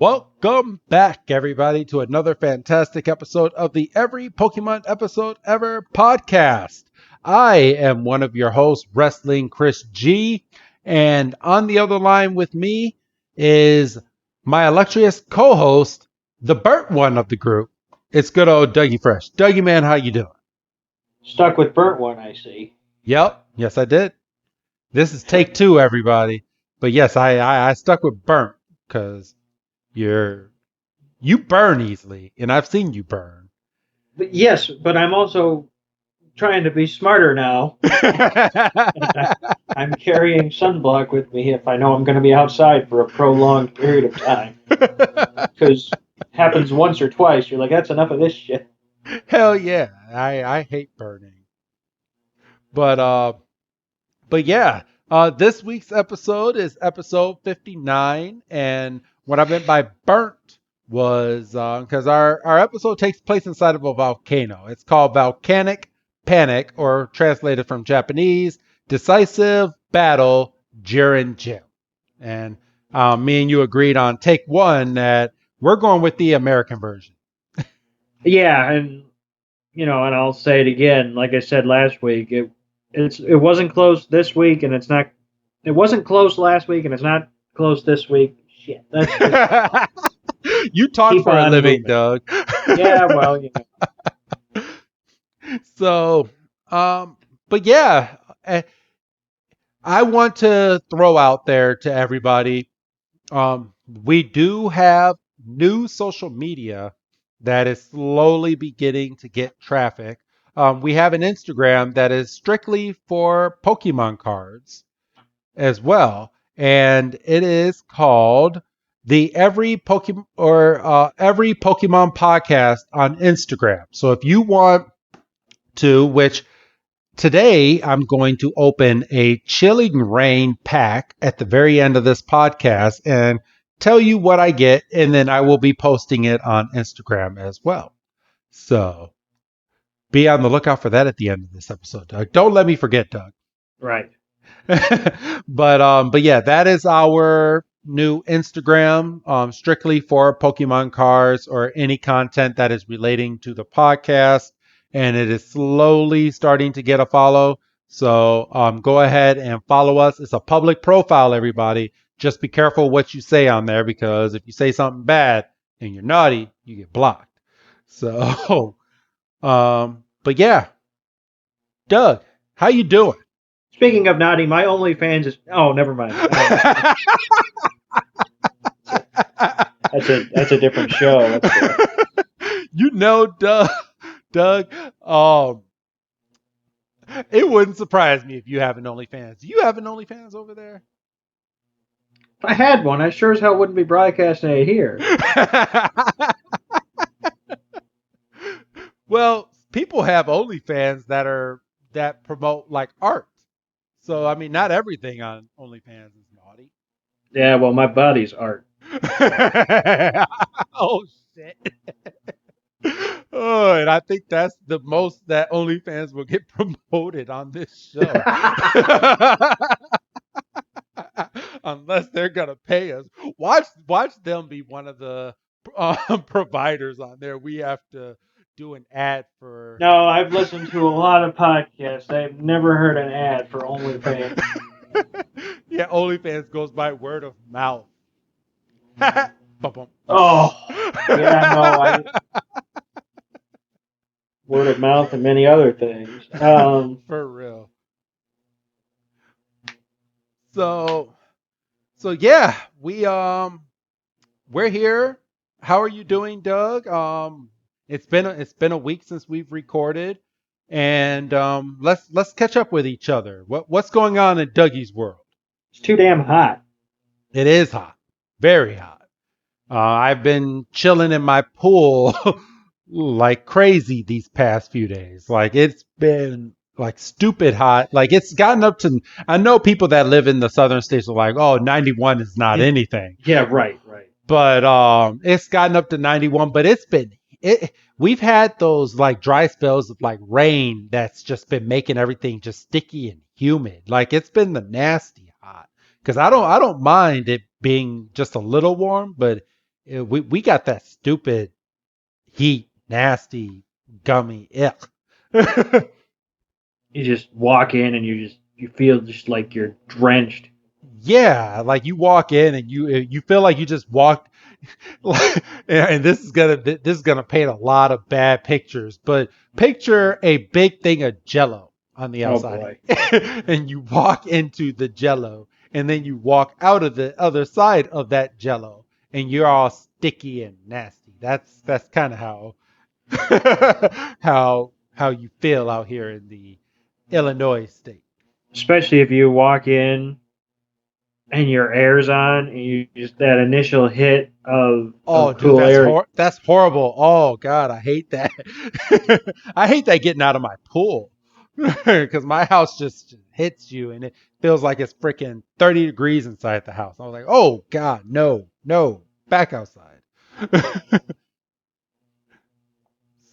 Welcome back, everybody, to another fantastic episode of the Every Pokemon Episode Ever podcast. I am one of your hosts, Wrestling Chris G, and on the other line with me is my illustrious co-host, the burnt one of the group. It's good old Dougie Fresh. Dougie, man, how you doing? Stuck with burnt one, I see. Yep, yes, I did. This is take two, everybody. But yes, I stuck with burnt because you burn easily, and I've seen you burn. But yes, but I'm also trying to be smarter now. I'm carrying sunblock with me if I know I'm going to be outside for a prolonged period of time. Because happens once or twice, you're like, that's enough of this shit. Hell yeah, I hate burning. But yeah, this week's episode is episode 59, and what I meant by burnt was because our episode takes place inside of a volcano. It's called Volcanic Panic, or translated from Japanese, Decisive Battle Guren Gym. And me and you agreed on take one that we're going with the American version. Yeah, and and I'll say it again. Like I said last week, it wasn't close this week, and it's not. It wasn't close last week, and it's not close this week. Shit, that's just, you talk for a living, moving. Doug. Yeah, well, So, but yeah, I want to throw out there to everybody. We do have new social media that is slowly beginning to get traffic. We have an Instagram that is strictly for Pokemon cards as well, and it is called the Every Pokemon Podcast on Instagram. So if you want to, which today I'm going to open a Chilling Rain pack at the very end of this podcast and tell you what I get, and then I will be posting it on Instagram as well. So be on the lookout for that at the end of this episode, Doug. Don't let me forget, Doug. right. But yeah, that is our new Instagram, strictly for Pokemon cards or any content that is relating to the podcast, and it is slowly starting to get a follow. So go ahead and follow us. It's a public profile, everybody. Just be careful what you say on there, because if you say something bad and you're naughty, you get blocked. So, but yeah, Doug, how you doing? Speaking of naughty, my OnlyFans is. Oh, never mind. That's a different show. You know, Doug. It wouldn't surprise me if you have an OnlyFans. Do you have an OnlyFans over there? If I had one, I sure as hell wouldn't be broadcasting it here. Well, people have OnlyFans that promote like art. So I mean, not everything on OnlyFans is naughty. Yeah, well, my body's art. Oh shit. Oh, and I think that's the most that OnlyFans will get promoted on this show. Unless they're gonna pay us. Watch them be one of the providers on there. We have to do an ad for. No, I've listened to a lot of podcasts. I've never heard an ad for OnlyFans. Yeah, OnlyFans goes by word of mouth. Oh, yeah, no, word of mouth and many other things. For real. So yeah, we're here. How are you doing, Doug? It's been a week since we've recorded, and let's catch up with each other. What's going on in Dougie's world? It's too damn hot. It is hot, very hot. I've been chilling in my pool like crazy these past few days. Like it's been like stupid hot. Like it's gotten up to. I know people that live in the southern states are like, oh, 91 is not anything. Yeah, right. But it's gotten up to 91. But we've had those like dry spells of like rain that's just been making everything just sticky and humid. Like it's been the nasty hot. Because I don't mind it being just a little warm, but we got that stupid heat, nasty, gummy. Ick. You just walk in and you feel just like you're drenched. Yeah, like you walk in and you feel like you just walked. And this is gonna paint a lot of bad pictures, but picture a big thing of Jello on the Oh outside, boy. and you walk into the Jello, and then you walk out of the other side of that Jello, and you're all sticky and nasty. That's kind of how how you feel out here in the Illinois state. Especially if you walk in and your air's on and you just that initial hit Oh, of dude, cool air. that's horrible. Oh God, I hate that. I hate that getting out of my pool because my house just hits you and it feels like it's freaking 30 degrees inside the house. I was like, oh God, no, no, back outside.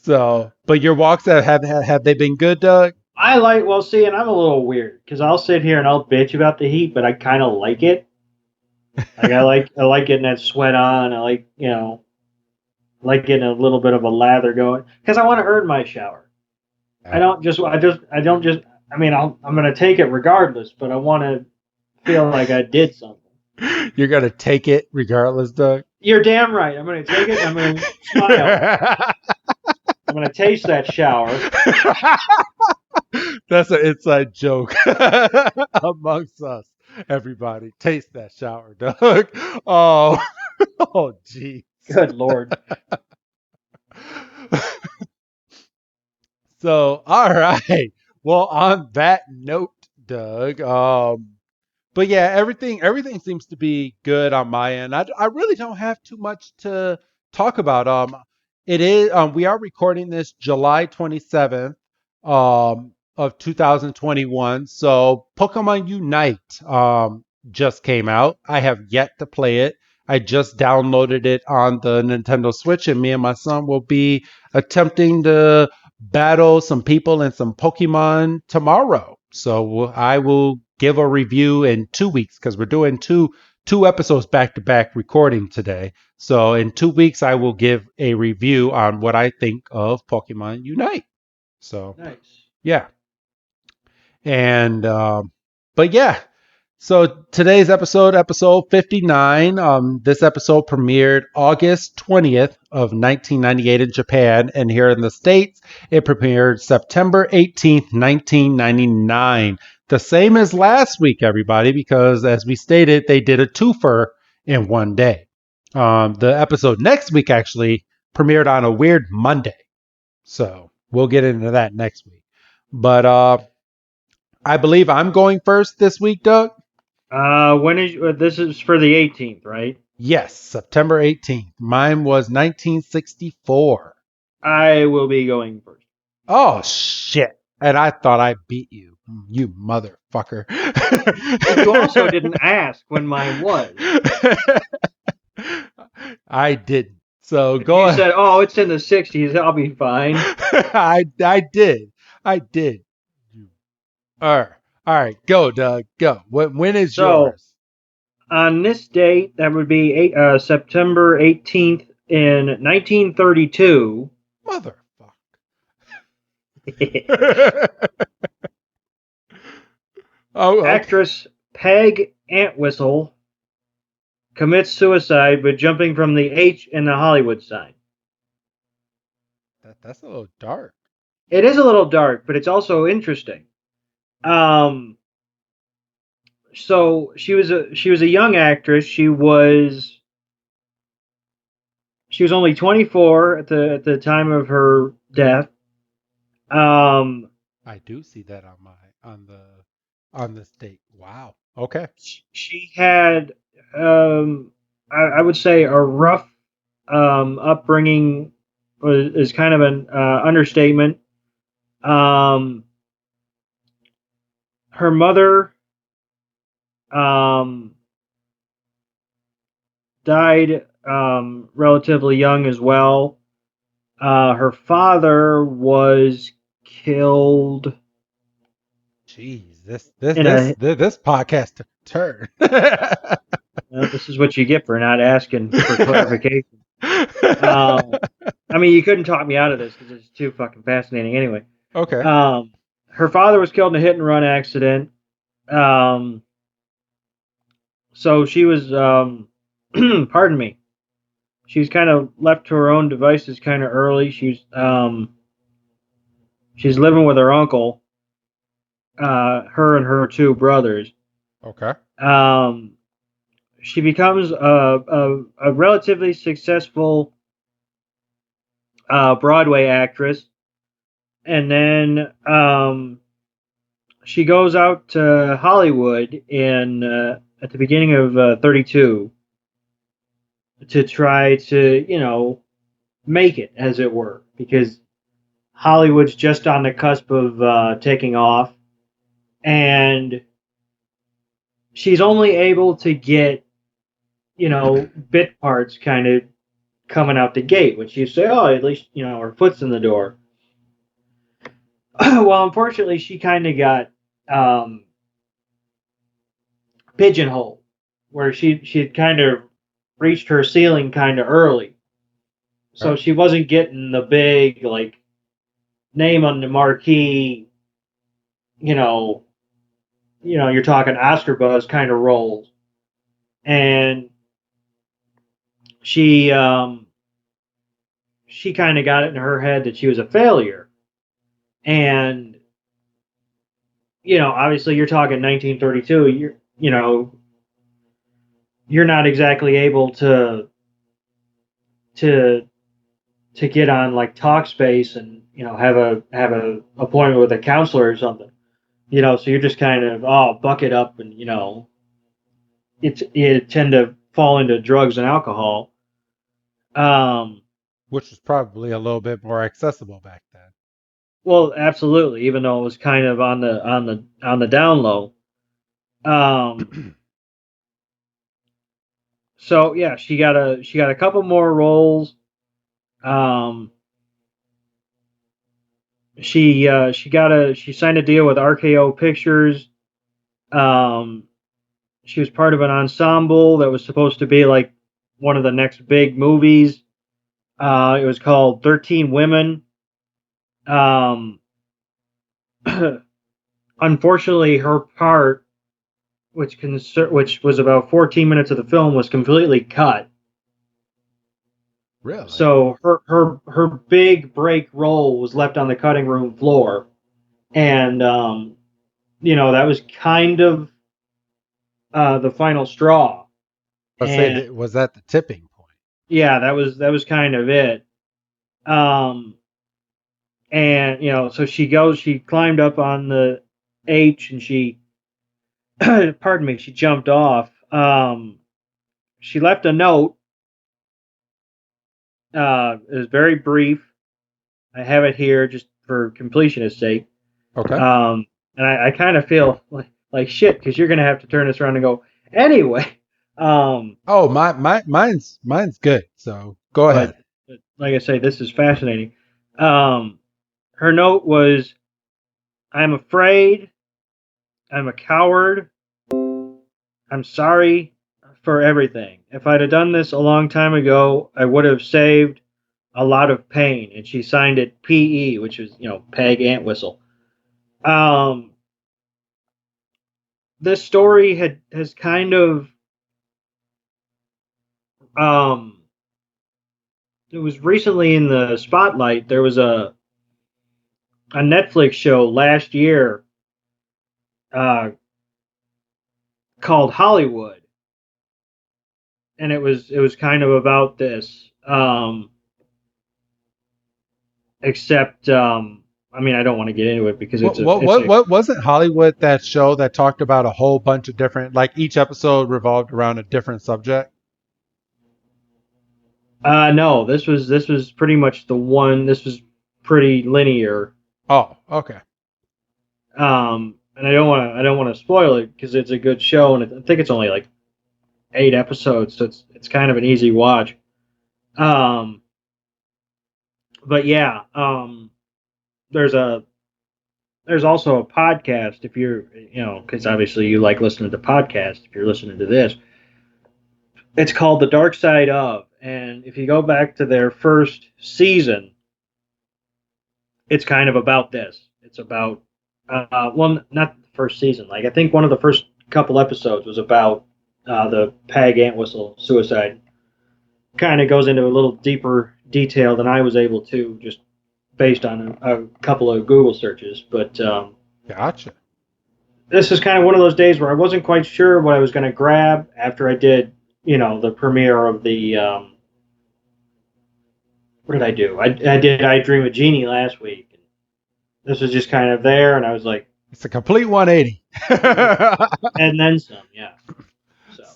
So, but your walks have they been good, Doug? I like well see, and I'm a little weird because I'll sit here and I'll bitch about the heat, but I kind of like it. Like I like getting that sweat on. I like like getting a little bit of a lather going because I want to earn my shower. I mean, I'm gonna take it regardless, but I want to feel like I did something. You're gonna take it regardless, Doug. You're damn right. I'm gonna take it. I'm gonna smile. I'm gonna taste that shower. That's an inside joke amongst us. Everybody, taste that shower, Doug. Oh, oh, geez. Good Lord. So, all right. Well, on that note, Doug, but yeah, everything seems to be good on my end. I really don't have too much to talk about. It is we are recording this July 27th of 2021. So Pokemon Unite just came out. I have yet to play it. I just downloaded it on the Nintendo Switch, and me and my son will be attempting to battle some people and some Pokemon tomorrow. So I will give a review in 2 weeks because we're doing two episodes back to back recording today. So in 2 weeks, I will give a review on what I think of Pokemon Unite. So Nice. yeah, and but yeah. So today's episode 59. This episode premiered August 20th of 1998 in Japan, and here in the States, it premiered September 18th, 1999. The same as last week, everybody, because as we stated, they did a twofer in one day. The episode next week actually premiered on a weird Monday, so we'll get into that next week. But I believe I'm going first this week, Doug. When is this is for the 18th, right? Yes, September 18th. Mine was 1964. I will be going first. Oh, shit. And I thought I beat you. You motherfucker. You also didn't ask when mine was. I didn't. So If go you ahead. said, "Oh, it's in the 60s," I'll be fine. I did. I did. All right. Go, Doug. Go. When is So yours? on this date, that would be September 18th in 1932. Motherfucker. Oh, okay. Actress Peg Antwistle commits suicide by jumping from the H in the Hollywood sign. That's a little dark. It is a little dark, but it's also interesting. Um, so she was a young actress. She was only 24 at the time of her death. Um, I do see that on this date. Wow. Okay. she had I would say a rough upbringing is kind of an understatement. Um, her mother um, died relatively young as well. Her father was killed Jeez, this this in this a this, this podcast took a turn. Well, this is what you get for not asking for clarification. Um, I mean, you couldn't talk me out of this because it's too fucking fascinating. Anyway, Okay. um, her father was killed in a hit and run accident. Um, so she was, pardon me, she was kind of left to her own devices kind of early. She's living with her uncle, her and her two brothers. Okay. Um, she becomes a relatively successful Broadway actress, and then she goes out to Hollywood in at the beginning of 32 to try to make it, as it were, because Hollywood's just on the cusp of taking off, and she's only able to get bit parts kind of coming out the gate, which you say, oh, at least her foot's in the door. Well, unfortunately, she kind of got um, pigeonholed, where she had kind of reached her ceiling kind of early, so Okay. she wasn't getting the big like name on the marquee, you know, you're talking Oscar buzz kind of roles, and she she kind of got it in her head that she was a failure, and obviously you're talking 1932, you're not exactly able to to get on like Talkspace and have a appointment with a counselor or something. So you're just kind of buck it up, and you tend to fall into drugs and alcohol. Um, Which was probably a little bit more accessible back then. well, absolutely, even though it was kind of on the down low. Um, so yeah, she got a couple more roles. Um, she signed a deal with RKO Pictures. Um, she was part of an ensemble that was supposed to be like one of the next big movies. It was called 13 Women. Um, Unfortunately, her part, which was about 14 minutes of the film, was completely cut. Really? So her big break role was left on the cutting room floor, and that was kind of the final straw. Let's say And that was that the tipping point. yeah, that was kind of it. Um, and so she climbed up on the H, and she, pardon me, she jumped off. She left a note. It was very brief. I have it here just for completionist sake. Okay. And I kind of feel like shit, because you're gonna have to turn this around and go anyway. Um, Oh, mine's good. So go but ahead. like I say, this is fascinating. Um, Her note was, "I'm afraid. I'm a coward. I'm sorry for everything. If I'd have done this a long time ago, I would have saved a lot of pain." And she signed it PE, which is, Peg Ant Whistle. Um, this story has kind of, um, it was recently in the spotlight. There was a Netflix show last year uh, called Hollywood, and it was kind of about this. Except, I mean, I don't want to get into it because What it's a what it's what a what wasn't Hollywood that show that talked about a whole bunch of different, like each episode revolved around a different subject? no, this was pretty much the one. This was pretty linear. Oh, okay. And I don't want to spoil it because it's a good show, and I think it's only like 8 episodes, so it's kind of an easy watch. Um, but yeah, there's a there's also a podcast, if you're because obviously you like listening to podcasts if you're listening to this. It's called The Dark Side of, and if you go back to their first season, it's kind of about this. It's about well, not the first season. Like I think one of the first couple episodes was about the Pag Ant Whistle suicide. Kind of goes into a little deeper detail than I was able to, just based on a couple of Google searches. But Gotcha. this is kind of one of those days where I wasn't quite sure what I was going to grab after I did, the premiere of the. What did I do? I did I Dream of Genie last week. This was just kind of there, and I was like, It's a complete 180. and then some, yeah.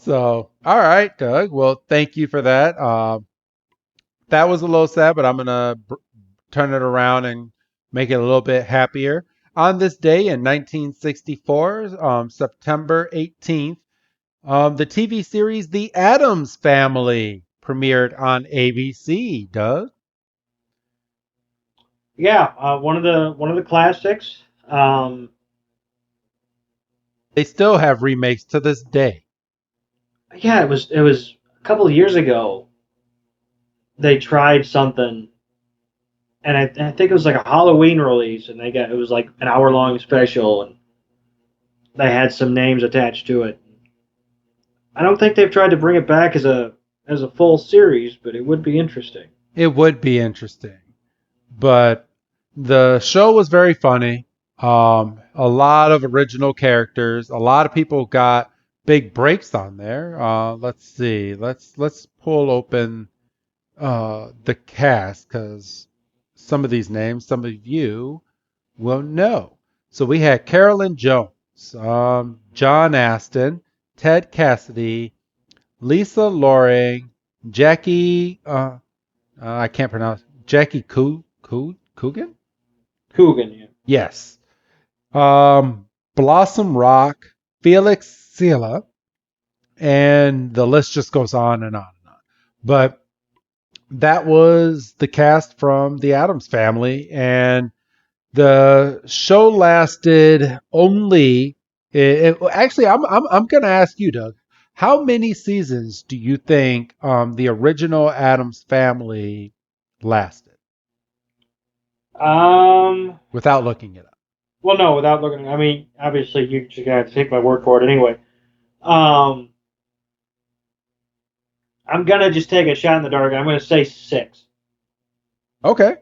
So, all right, Doug. Well, thank you for that. That was a little sad, but I'm going to turn it around and make it a little bit happier. On this day in 1964, September 18th, the TV series The Addams Family premiered on ABC, Doug. Yeah, one of the classics. They still have remakes to this day. Yeah, it was a couple of years ago. They tried something, and I think it was like a Halloween release, and it was like an hour long special, and they had some names attached to it. I don't think they've tried to bring it back as a full series, but it would be interesting. It would be interesting. But the show was very funny. A lot of original characters. A lot of people got big breaks on there. Let's see. Let's pull open the cast because some of these names, some of you will know. So we had Carolyn Jones, John Aston, Ted Cassidy, Lisa Loring, Jackie. I can't pronounce Jackie Coogan. Coogan, yeah. Yes. Blossom Rock, Felix Silla, and the list just goes on and on and on. But that was the cast from the Addams Family, and the show lasted only. Actually, I'm going to ask you, Doug. How many seasons do you think the original Addams Family lasted? Without looking it up. Well, no, without looking. I mean, obviously, you just gotta take my word for it anyway. Um, I'm gonna just take a shot in the dark. I'm gonna say 6. Okay.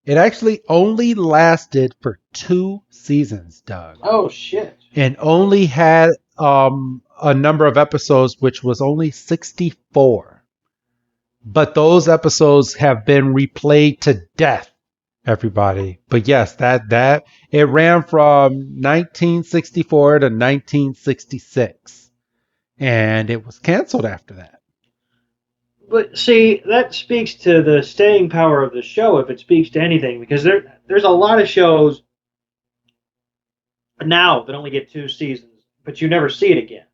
It actually only lasted for 2 seasons, Doug, Oh shit! and only had a number of episodes, which was only 64. But those episodes have been replayed to death, everybody. But yes, that it ran from 1964 to 1966, and it was canceled after that. But see, that speaks to the staying power of the show, if it speaks to anything, because there's a lot of shows now that only get 2 seasons, but you never see it again,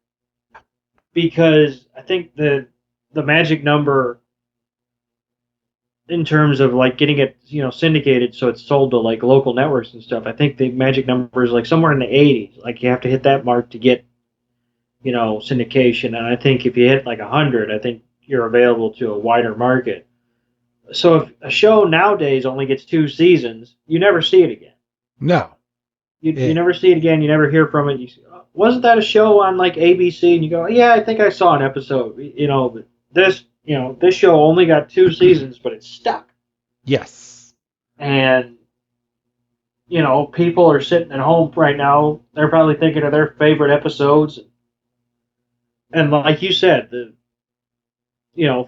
because I think the magic number in terms of like getting it, syndicated so it's sold to like local networks and stuff. I think the magic number is like somewhere in the 80s. Like you have to hit that mark to get, syndication. And I think if you hit like 100, I think you're available to a wider market. So if a show nowadays only gets 2 seasons, you never see it again. No. You never see it again. You never hear from it. You say, wasn't that a show on like ABC? And you go, yeah, I think I saw an episode. But this show only got 2 seasons, but it's stuck. Yes. And people are sitting at home right now. They're probably thinking of their favorite episodes. And like you said,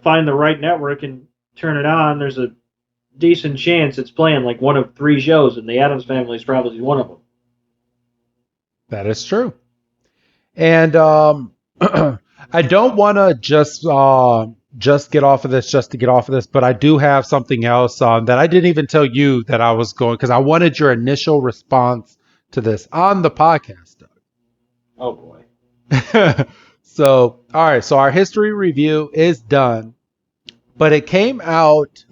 find the right network and turn it on. There's a decent chance it's playing like one of 3 shows, and the Addams Family is probably one of them. That is true. And I don't want to just get off of this just to get off of this, but I do have something else that I didn't even tell you that I was going because I wanted your initial response to this on the podcast, Doug. Oh boy. So, all right. So our history review is done, but it came out.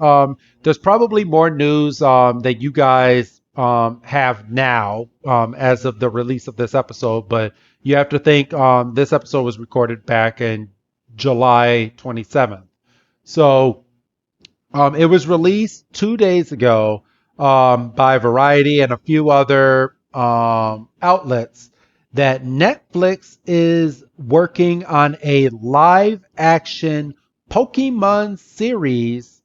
There's probably more news that you guys have now as of the release of this episode, but you have to think this episode was recorded back in July 27th. So it was released 2 days ago by Variety and a few other outlets that Netflix is working on a live action Pokemon series.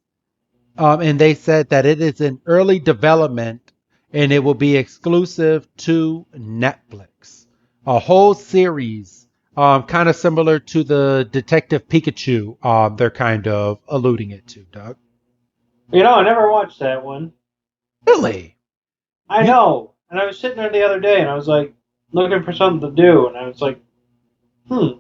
And they said that it is in early development and it will be exclusive to Netflix. A whole series, kind of similar to the Detective Pikachu, they're kind of alluding it to, Doug. I never watched that one. Really? I You know. And I was sitting there the other day and I was like looking for something to do and I was like, hmm.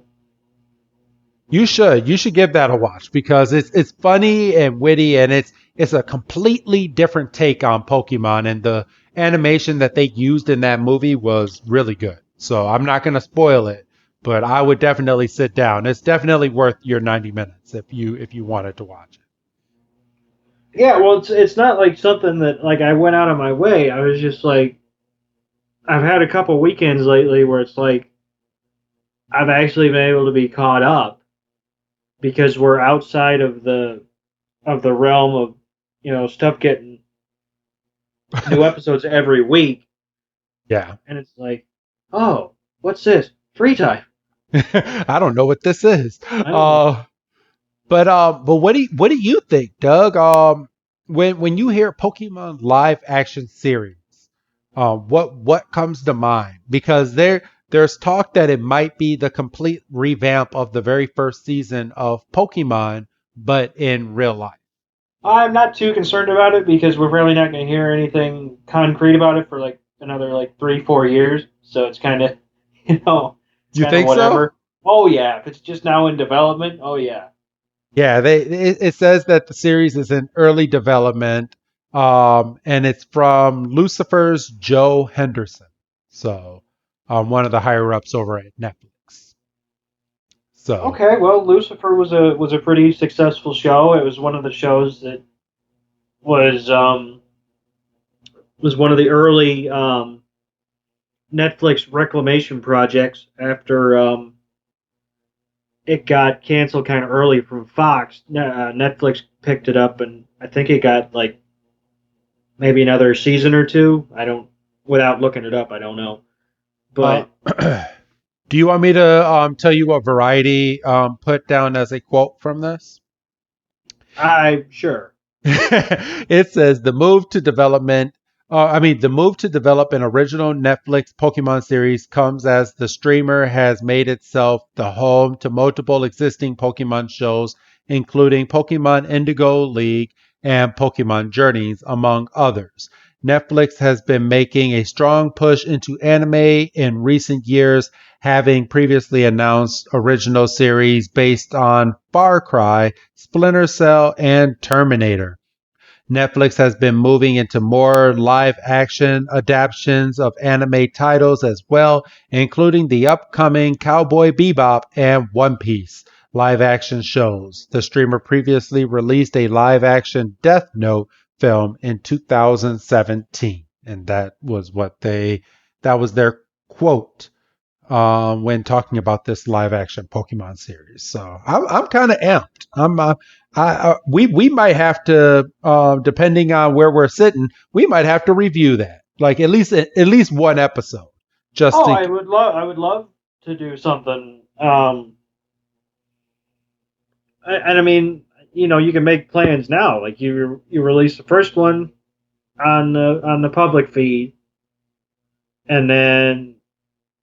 you should give that a watch because it's funny and witty and it's a completely different take on Pokemon and the animation that they used in that movie was really good. So I'm not going to spoil it, but I would definitely sit down. It's definitely worth your 90 minutes if you wanted to watch it. Yeah, well it's not like something that like I went out of my way. I was just like I've had a couple weekends lately where it's like I've actually been able to be caught up because we're outside of the realm of stuff getting new episodes every week, Yeah. and it's like, oh, what's this? Free time. I don't know what this is. I don't know. But what do you think, Doug? When you hear Pokemon live action series, what comes to mind? Because there's talk that it might be the complete revamp of the very first season of Pokemon, but in real life. I'm not too concerned about it because we're really not going to hear anything concrete about it for like another like 3-4 years. So it's kind of it's You kind of think so? whatever. Oh yeah, if it's just now in development, oh yeah. Yeah, it says that the series is in early development, and it's from Lucifer's Joe Henderson, so one of the higher ups over at Netflix. So Okay, well, Lucifer was a pretty successful show. It was one of the shows that was was one of the early Netflix reclamation projects after it got canceled kind of early from Fox. Netflix picked it up, and I think it got like maybe another season or two. I don't, without looking it up, I don't know. uh, But do you want me to tell you what Variety put down as a quote from this? I sure. It says the move to develop an original Netflix Pokemon series comes as the streamer has made itself the home to multiple existing Pokemon shows, including Pokemon Indigo League and Pokemon Journeys, among others. Netflix has been making a strong push into anime in recent years, having previously announced original series based on Far Cry, Splinter Cell, and Terminator. Netflix has been moving into more live action adaptations of anime titles as well, including the upcoming Cowboy Bebop and One Piece live action shows. The streamer previously released a live action Death Note film in 2017, and that was their quote when talking about this live action Pokemon series. So I'm kind of amped. We might have to, depending on where we're sitting, we might have to review that, like at least one episode, just Oh, to. I would love to do something. And I mean, you can make plans now. Like you release the first one on the public feed, and then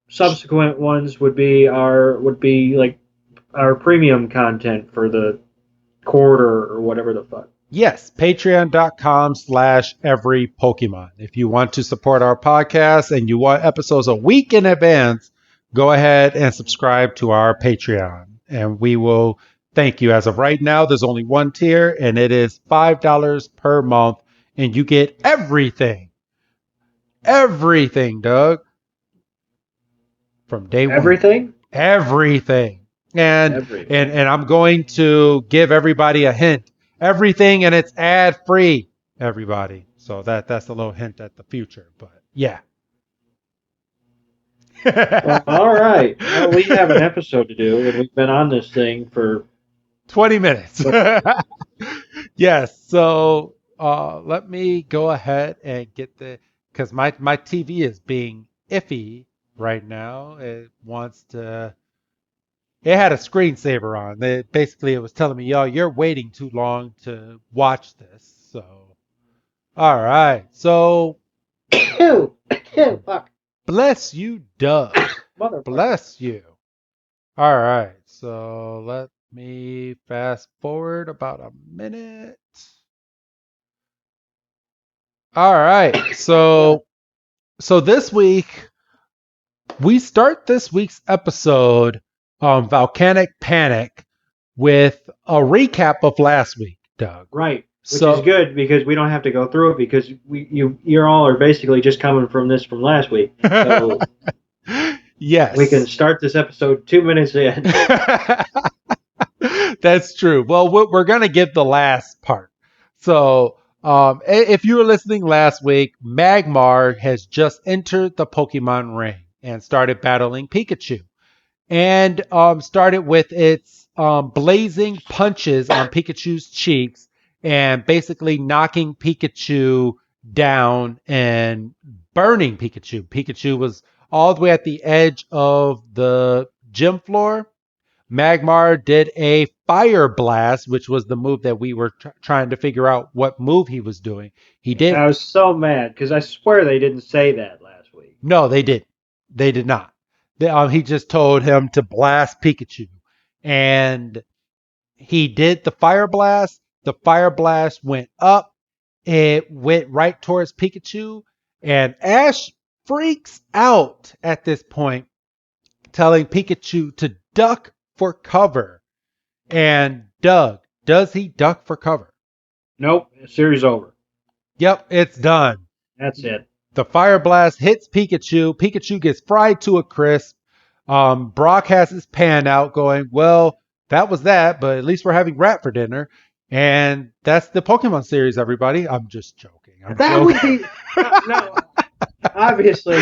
subsequent ones would be like our premium content for the quarter or whatever the fuck. Yes, patreon.com/every Pokemon. If you want to support our podcast and you want episodes a week in advance, go ahead and subscribe to our Patreon. And we will thank you. As of right now, there's only one tier, and it is $5 per month. And you get everything, Doug, from day one. Everything, Everything. And and everything. and I'm going to give everybody a hint. Everything and it's ad free, everybody. So that's a little hint at the future. But yeah. Well, all right. Well, we have an episode to do, and we've been on this thing for 20 minutes. what? Yes. So let me go ahead and get because my TV is being iffy right now. It had a screensaver on. Basically, it was telling me, yo, you're waiting too long to watch this. So, all right. So, Fuck, bless you, Doug. motherfucker. Bless you. All right. So, let me fast forward about a minute. All right. So this week we start this week's episode on Volcanic Panic with a recap of last week, Doug. Right, which is So good because we don't have to go through it because you all are basically just coming from this from last week. So we can yes. start this episode 2 minutes in. That's true. Well, we're going to give the last part. So, if you were listening last week, Magmar has just entered the Pokemon ring and started battling Pikachu. And started with its blazing punches on Pikachu's cheeks and basically knocking Pikachu down and burning Pikachu. Pikachu was all the way at the edge of the gym floor. Magmar did a fire blast, which was the move that we were trying to figure out what move he was doing. He I did. was so mad because I swear they didn't say that last week. No, they didn't. They did not. He just told him to blast Pikachu. And he did the fire blast. The fire blast went up. It went right towards Pikachu. And Ash freaks out at this point, telling Pikachu to duck for cover. And Doug, does he duck for cover? Nope, series over. Yep, it's done. That's it. The fire blast hits Pikachu. Pikachu gets fried to a crisp. Brock has his pan out going, well, that was that, but at least we're having rat for dinner. And that's the Pokemon series, everybody. I'm just joking. That would be no. Obviously,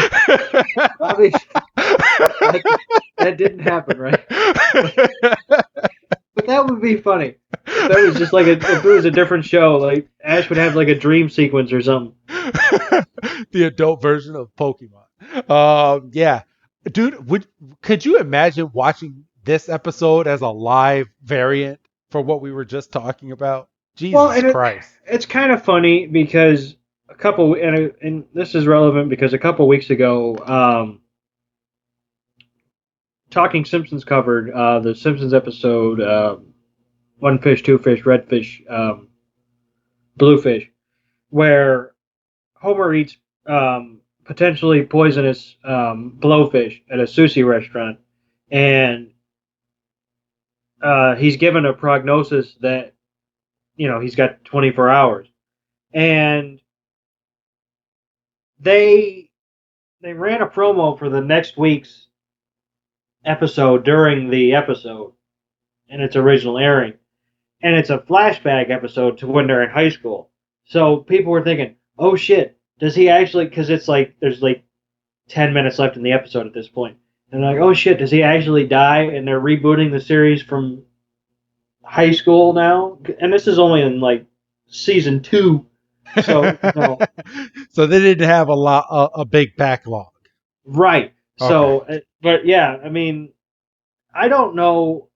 that didn't happen, right? But that would be funny. If that was just like if it was a different show, like Ash would have like a dream sequence or something. The adult version of Pokemon. Yeah, dude, could you imagine watching this episode as a live variant for what we were just talking about? Well, Jesus and Christ. it's kind of funny because and this is relevant because a couple weeks ago, Talking Simpsons covered the Simpsons episode One Fish, Two Fish, Red Fish, Blue Fish, where Homer eats potentially poisonous blowfish at a sushi restaurant, and he's given a prognosis that he's got 24 hours, and they ran a promo for the next week's episode during the episode in its original airing, and it's a flashback episode to when they're in high school. So people were thinking, "Oh shit, does he actually?" Because it's like there's like 10 minutes left in the episode at this point, and they're like, "Oh shit, does he actually die?" And they're rebooting the series from high school now, and this is only in like season 2, so So they didn't have a big backlog. right. So, Okay. but yeah, I mean, I don't know.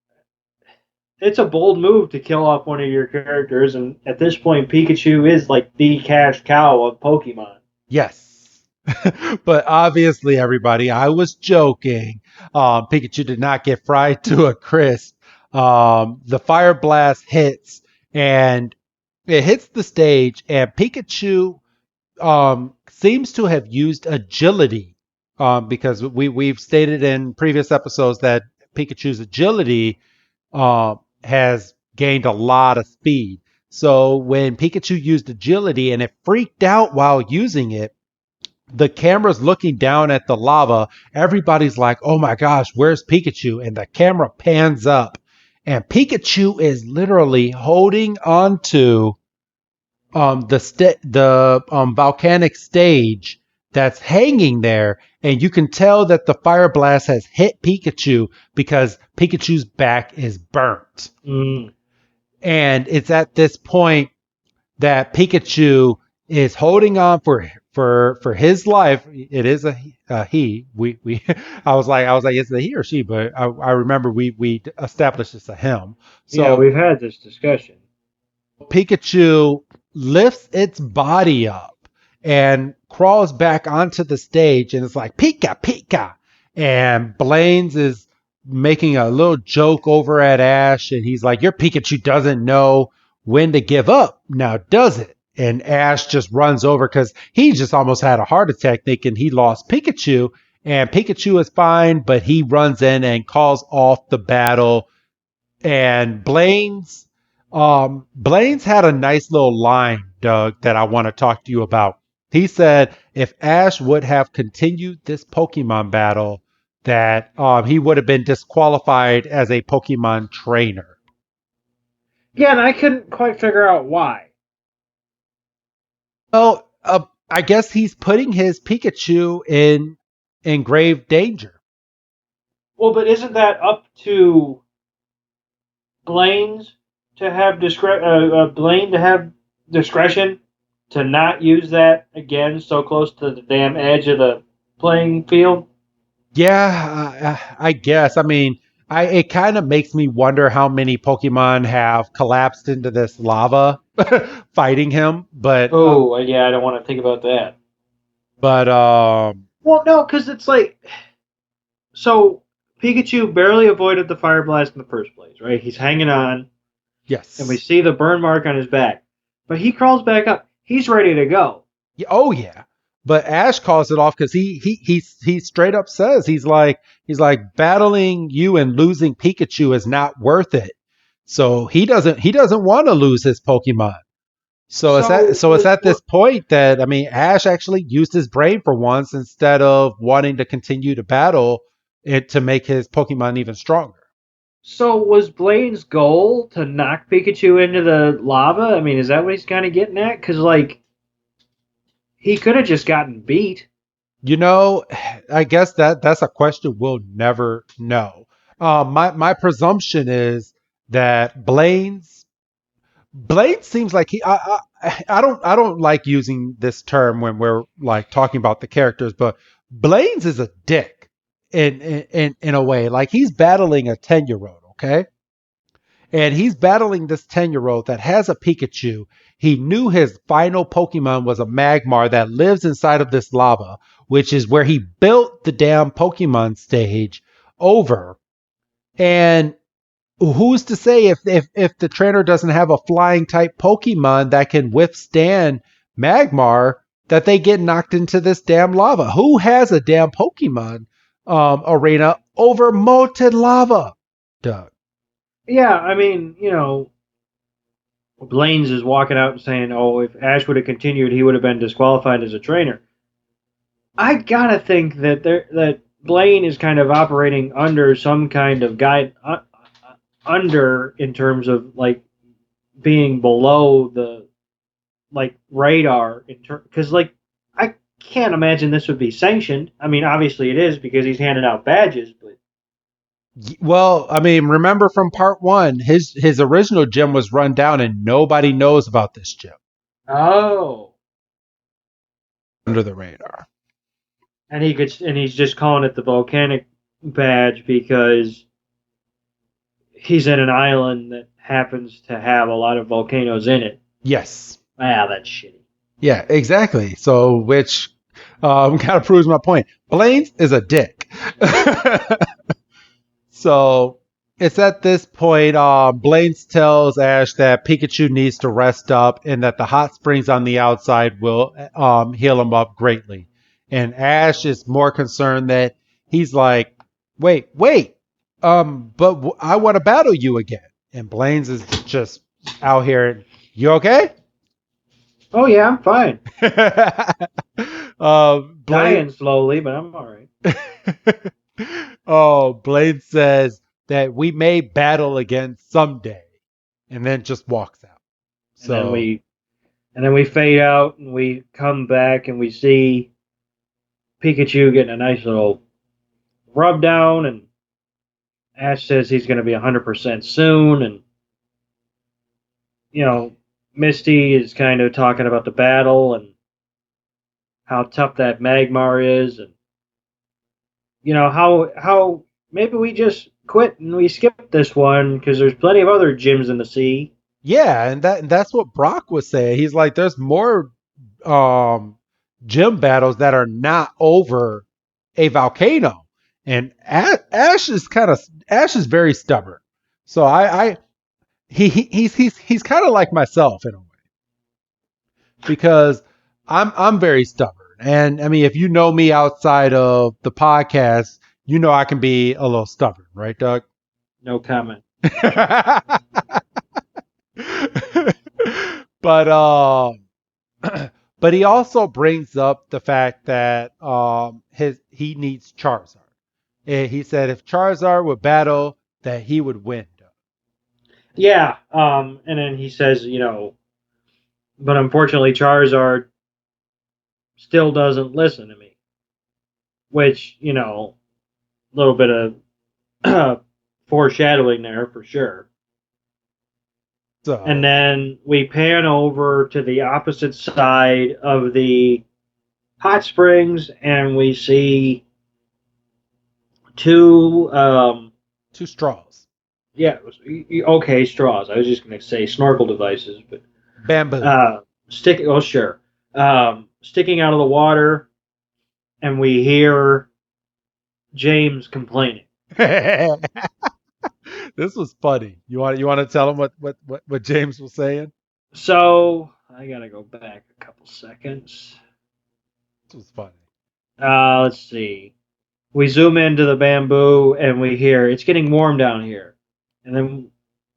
It's a bold move to kill off one of your characters, and at this point, Pikachu is like the cash cow of Pokemon. Yes. But obviously, everybody, I was joking. Pikachu did not get fried to a crisp. The fire blast hits and it hits the stage, and Pikachu seems to have used agility because we've stated in previous episodes that Pikachu's agility has gained a lot of speed. So when Pikachu used agility and it freaked out while using it, the camera's looking down at the lava. Everybody's like, oh my gosh, where's Pikachu? And the camera pans up. And Pikachu is literally holding onto the volcanic stage that's hanging there. And you can tell that the fire blast has hit Pikachu because Pikachu's back is burnt. Mm. And it's at this point that Pikachu is holding on for his life. It is a he. We I was like it's a he or she, but I remember we established it's a him. Yeah, So we've had this discussion. Pikachu lifts its body up and crawls back onto the stage and it's like Pika Pika, and Blaine's is making a little joke over at Ash and he's like, your Pikachu doesn't know when to give up now, does it? And Ash just runs over because he just almost had a heart attack thinking he lost Pikachu, and Pikachu is fine, but he runs in and calls off the battle. And Blaine's had a nice little line, Doug, that I want to talk to you about. He said if Ash would have continued this Pokemon battle, that he would have been disqualified as a Pokemon trainer. Yeah, and I couldn't quite figure out why. Well, I guess he's putting his Pikachu in grave danger. Well, but isn't that up to Blaine's to have Blaine to have discretion to not use that again so close to the damn edge of the playing field? Yeah, I guess. I mean, it kind of makes me wonder how many Pokemon have collapsed into this lava fighting him. Oh, yeah, I don't want to think about that. But Well, no, because it's like so Pikachu barely avoided the fire blast in the first place, right? He's hanging on, yes. and we see the burn mark on his back, but he crawls back up. He's ready to go. Yeah, oh yeah. But Ash calls it off because he straight up says he's like battling you and losing Pikachu is not worth it. So he doesn't want to lose his Pokemon. So it's at this point that I mean Ash actually used his brain for once instead of wanting to continue to battle it to make his Pokemon even stronger. So was Blaine's goal to knock Pikachu into the lava? I mean, is that what he's kind of getting at? Because like he could have just gotten beat. You know, I guess that's a question we'll never know. My presumption is that Blaine seems like I don't like using this term when we're like talking about the characters, but Blaine's is a dick in a way. Like he's battling a 10-year-old, okay? And he's battling this 10-year-old that has a Pikachu. He knew his final Pokemon was a Magmar that lives inside of this lava, which is where he built the damn Pokemon stage over. And who's to say if the trainer doesn't have a flying type Pokemon that can withstand Magmar, that they get knocked into this damn lava? Who has a damn Pokemon arena over molten lava, Doug? Yeah, I mean, Blaine's is walking out and saying, "Oh, if Ash would have continued, he would have been disqualified as a trainer." I gotta think that Blaine is kind of operating under some kind of guide, under in terms of like being below the like radar, because like I can't imagine this would be sanctioned. I mean, obviously it is because he's handing out badges, but Well, I mean, remember from part one, his original gym was run down, and nobody knows about this gym oh, under the radar. and he's just calling it the volcanic badge because he's in an island that happens to have a lot of volcanoes in it. Yes. Wow, that's shitty. Yeah, exactly. So, which kind of proves my point. Blaine's is a dick. So it's at this point, Blaine tells Ash that Pikachu needs to rest up and that the hot springs on the outside will heal him up greatly. And Ash is more concerned that he's like, wait, but I want to battle you again. And Blaine's is just out here. You okay? Oh yeah, I'm fine. Blaine, Dying slowly, but I'm all right. oh, Blaine says that we may battle again someday, and then just walks out. And then we fade out and we come back and we see Pikachu getting a nice little rub down, and Ash says he's going to be 100% soon, and you know, Misty is kind of talking about the battle and how tough that Magmar is, and how maybe we just quit and we skip this one because there's plenty of other gyms in the sea. Yeah, and that's what Brock was saying. He's like, there's more um, gym battles that are not over a volcano, and Ash is very stubborn. So he's kind of like myself in a way because I'm very stubborn. And I mean, if you know me outside of the podcast, you know I can be a little stubborn, right, Doug? No comment. but but he also brings up the fact that he needs Charizard. And he said if Charizard would battle, that he would win. Yeah, and then he says, but unfortunately Charizard still doesn't listen to me, which, a little bit of foreshadowing there for sure. So, And then we pan over to the opposite side of the hot springs, and we see two, two straws, yeah, okay, straws. I was just going to say snorkel devices, but bamboo. sticking. Oh, sure, sticking out of the water, and we hear James complaining. This was funny. You want to tell him what James was saying? So I gotta go back a couple seconds. This was funny. Let's see. We zoom into the bamboo and we hear it's getting warm down here, and then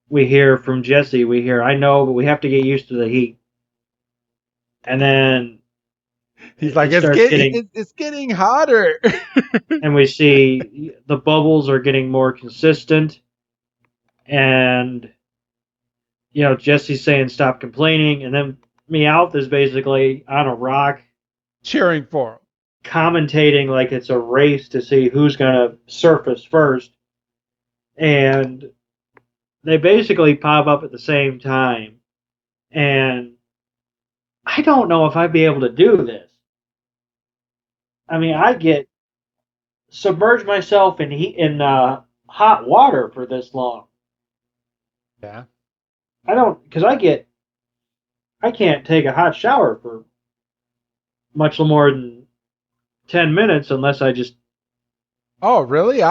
we hear from Jesse. We hear, I know, but we have to get used to the heat. And then he's like, it's getting hotter. And we see the bubbles are getting more consistent, and Jesse's saying stop complaining, and then Meowth is basically on a rock cheering for him, commentating like it's a race to see who's going to surface first. And they basically pop up at the same time, and I don't know if I'd be able to do this. I mean, I get submerge myself in hot water for this long. Yeah. I don't, because I can't take a hot shower for much more than 10 minutes unless I just. Oh, really?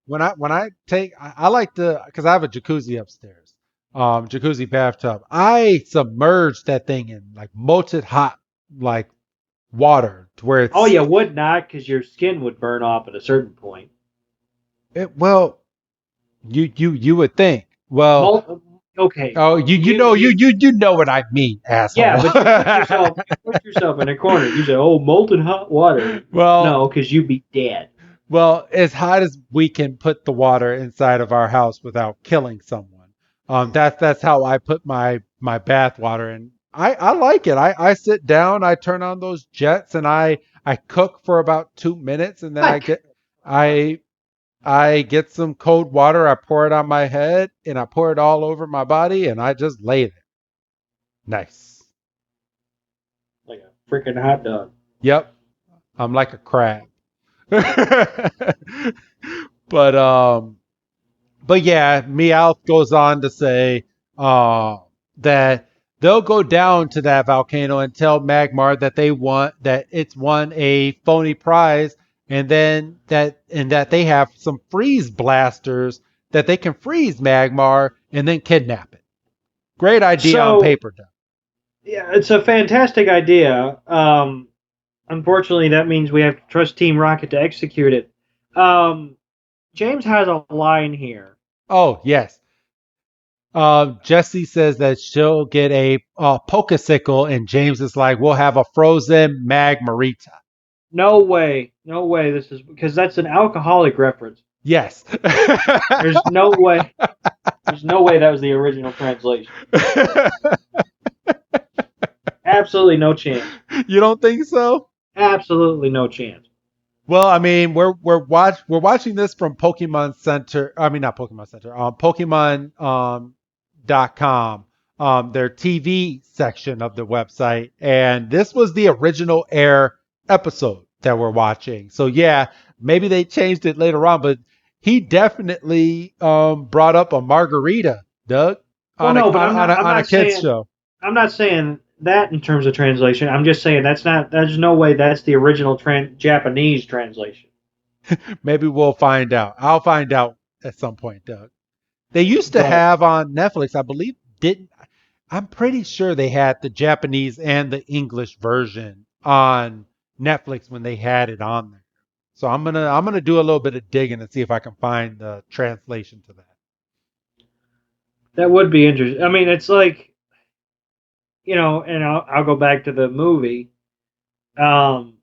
When I take, I like to, because I have a jacuzzi upstairs, jacuzzi bathtub. I submerge that thing in like molten hot, like water to where it's. Oh, you would not, because your skin would burn off at a certain point. Well, you would think. Well, okay. Oh, you know what I mean, asshole. Yeah, but you put yourself in a corner. You say, "Oh, molten hot water." Well, no, because you'd be dead. Well, as hot as we can put the water inside of our house without killing someone. That's how I put my bath water in. I like it. I sit down, I turn on those jets, and I cook for about 2 minutes, and then I get some cold water, I pour it on my head, and I pour it all over my body, and I just lay there. Nice. Like a freaking hot dog. Yep. I'm like a crab. but yeah, Meowth goes on to say that they'll go down to that volcano and tell Magmar that it's won a phony prize, and that they have some freeze blasters that they can freeze Magmar and then kidnap it. Great idea on paper, Doug. Yeah, it's a fantastic idea. Unfortunately, that means we have to trust Team Rocket to execute it. James has a line here. Oh, yes. Jessie says that she'll get a Pokesicle, and James is like, we'll have a frozen Magmarita. No way. No way. This is because that's an alcoholic reference. Yes. There's no way. There's no way that was the original translation. Absolutely no chance. You don't think so? Absolutely no chance. Well, I mean, we're watching this from Pokemon Center. I mean, not Pokemon Center. Pokemon .com, their TV section of the website, and this was the original air episode that we're watching. So yeah, maybe they changed it later on, but he definitely brought up a margarita, Doug, Well, on a no, but on a I'm on a not kids saying show. I'm not saying that in terms of translation. I'm just saying there's no way that's the original Japanese translation. Maybe we'll find out. I'll find out at some point, Doug. They used to But have on Netflix, I believe, didn't I'm pretty sure they had the Japanese and the English version on Netflix when they had it on there. So I'm gonna do a little bit of digging and see if I can find the translation to that. that would be interesting. I mean, it's like, and I'll go back to the movie. Um,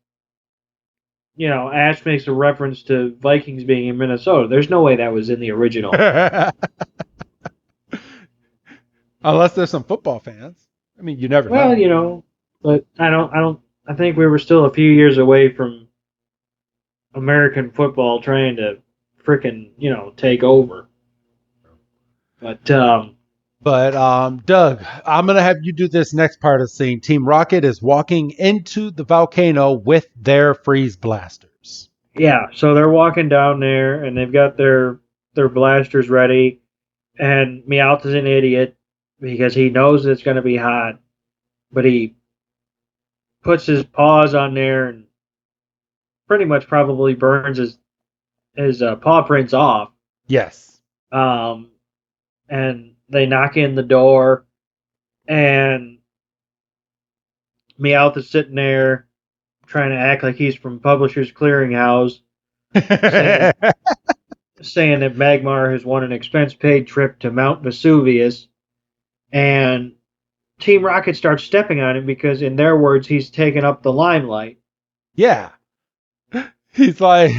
Ash makes a reference to Vikings being in Minnesota. There's no way that was in the original. Unless there's some football fans. I mean, you never Well, know. but I think we were still a few years away from American football trying to frickin', take over. But But Doug, I'm gonna have you do this next part of the scene. Team Rocket is walking into the volcano with their freeze blasters. yeah, so they're walking down there and they've got their blasters ready, and Meowth is an idiot because he knows it's going to be hot, but he puts his paws on there and pretty much probably burns his paw prints off. Yes. Um, and they knock in the door, and Meowth is sitting there trying to act like he's from Publishers Clearinghouse, saying saying that Magmar has won an expense paid trip to Mount Vesuvius, and Team Rocket starts stepping on him because, in their words, he's taken up the limelight. Yeah. He's like,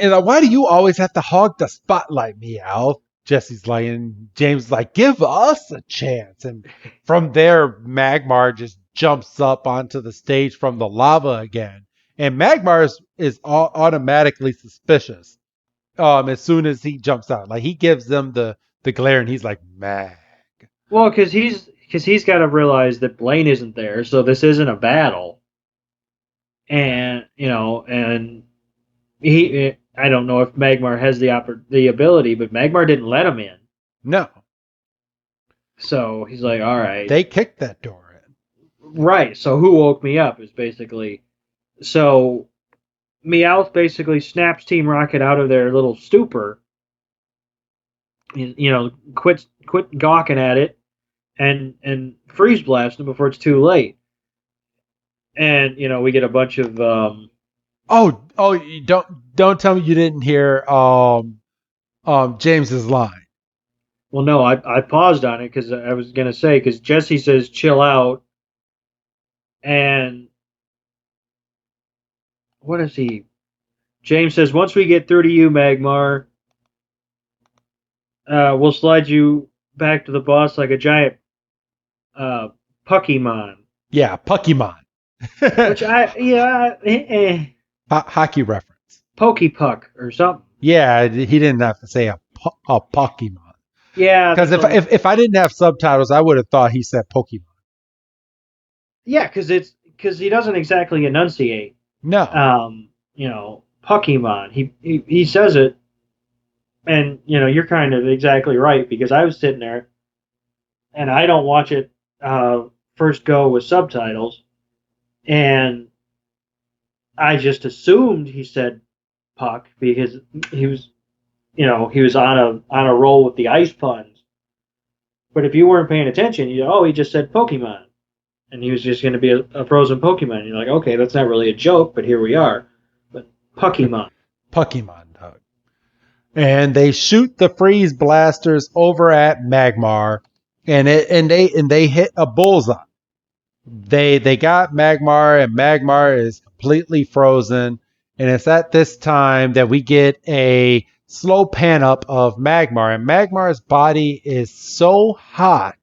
why do you always have to hog the spotlight, Meow? Jesse's like, and James is like, give us a chance. And from there, Magmar just jumps up onto the stage from the lava again. And Magmar is automatically suspicious as soon as he jumps out. Like, he gives them the glare and he's like, Mag. Well, because he's got to realize that Blaine isn't there, so this isn't a battle, and he. I don't know if Magmar has the ability, but Magmar didn't let him in, No, so he's like, all right, they kicked that door in. right. So who woke me up is basically so. Meowth basically snaps Team Rocket out of their little stupor, quit gawking at it, and freeze blast them before it's too late. And we get a bunch of Oh, you don't tell me you didn't hear James's line. well, no, I paused on it because I was gonna say because Jesse says chill out, and what is he? James says once we get through to you, Magmar, we'll slide you back to the boss like a giant uh, Pokemon. Yeah, Pokemon. Which Hockey reference. Pokepuck or something. Yeah, he didn't have to say a Pokemon. Yeah, Because if I didn't have subtitles, I would have thought he said Pokemon. yeah, because he doesn't exactly enunciate. No. Pokemon. He says it, and you're kind of exactly right because I was sitting there, and I don't watch it first go with subtitles, and I just assumed he said Puck because he was he was on a roll with the ice puns. But if you weren't paying attention, he just said Pokemon, and he was just going to be a frozen Pokemon. And you're like, okay, that's not really a joke, but here we are. But Pokemon. Pokemon, Doug. And they shoot the freeze blasters over at Magmar, and they hit a bullseye. They got Magmar, and Magmar is completely frozen. And it's at this time that we get a slow pan up of Magmar, and Magmar's body is so hot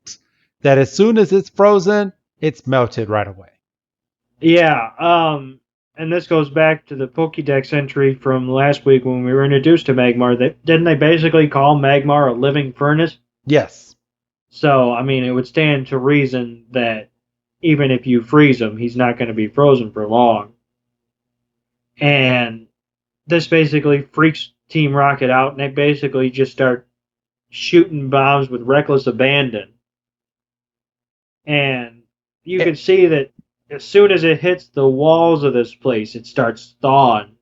that as soon as it's frozen, it's melted right away. Yeah. And this goes back to the Pokédex entry from last week when we were introduced to Magmar. Didn't they basically call Magmar a living furnace? Yes. So, I mean, it would stand to reason that even if you freeze him, he's not going to be frozen for long. And this basically freaks Team Rocket out, and they basically just start shooting bombs with reckless abandon. And you Eh, can see that as soon as it hits the walls of this place, it starts thawing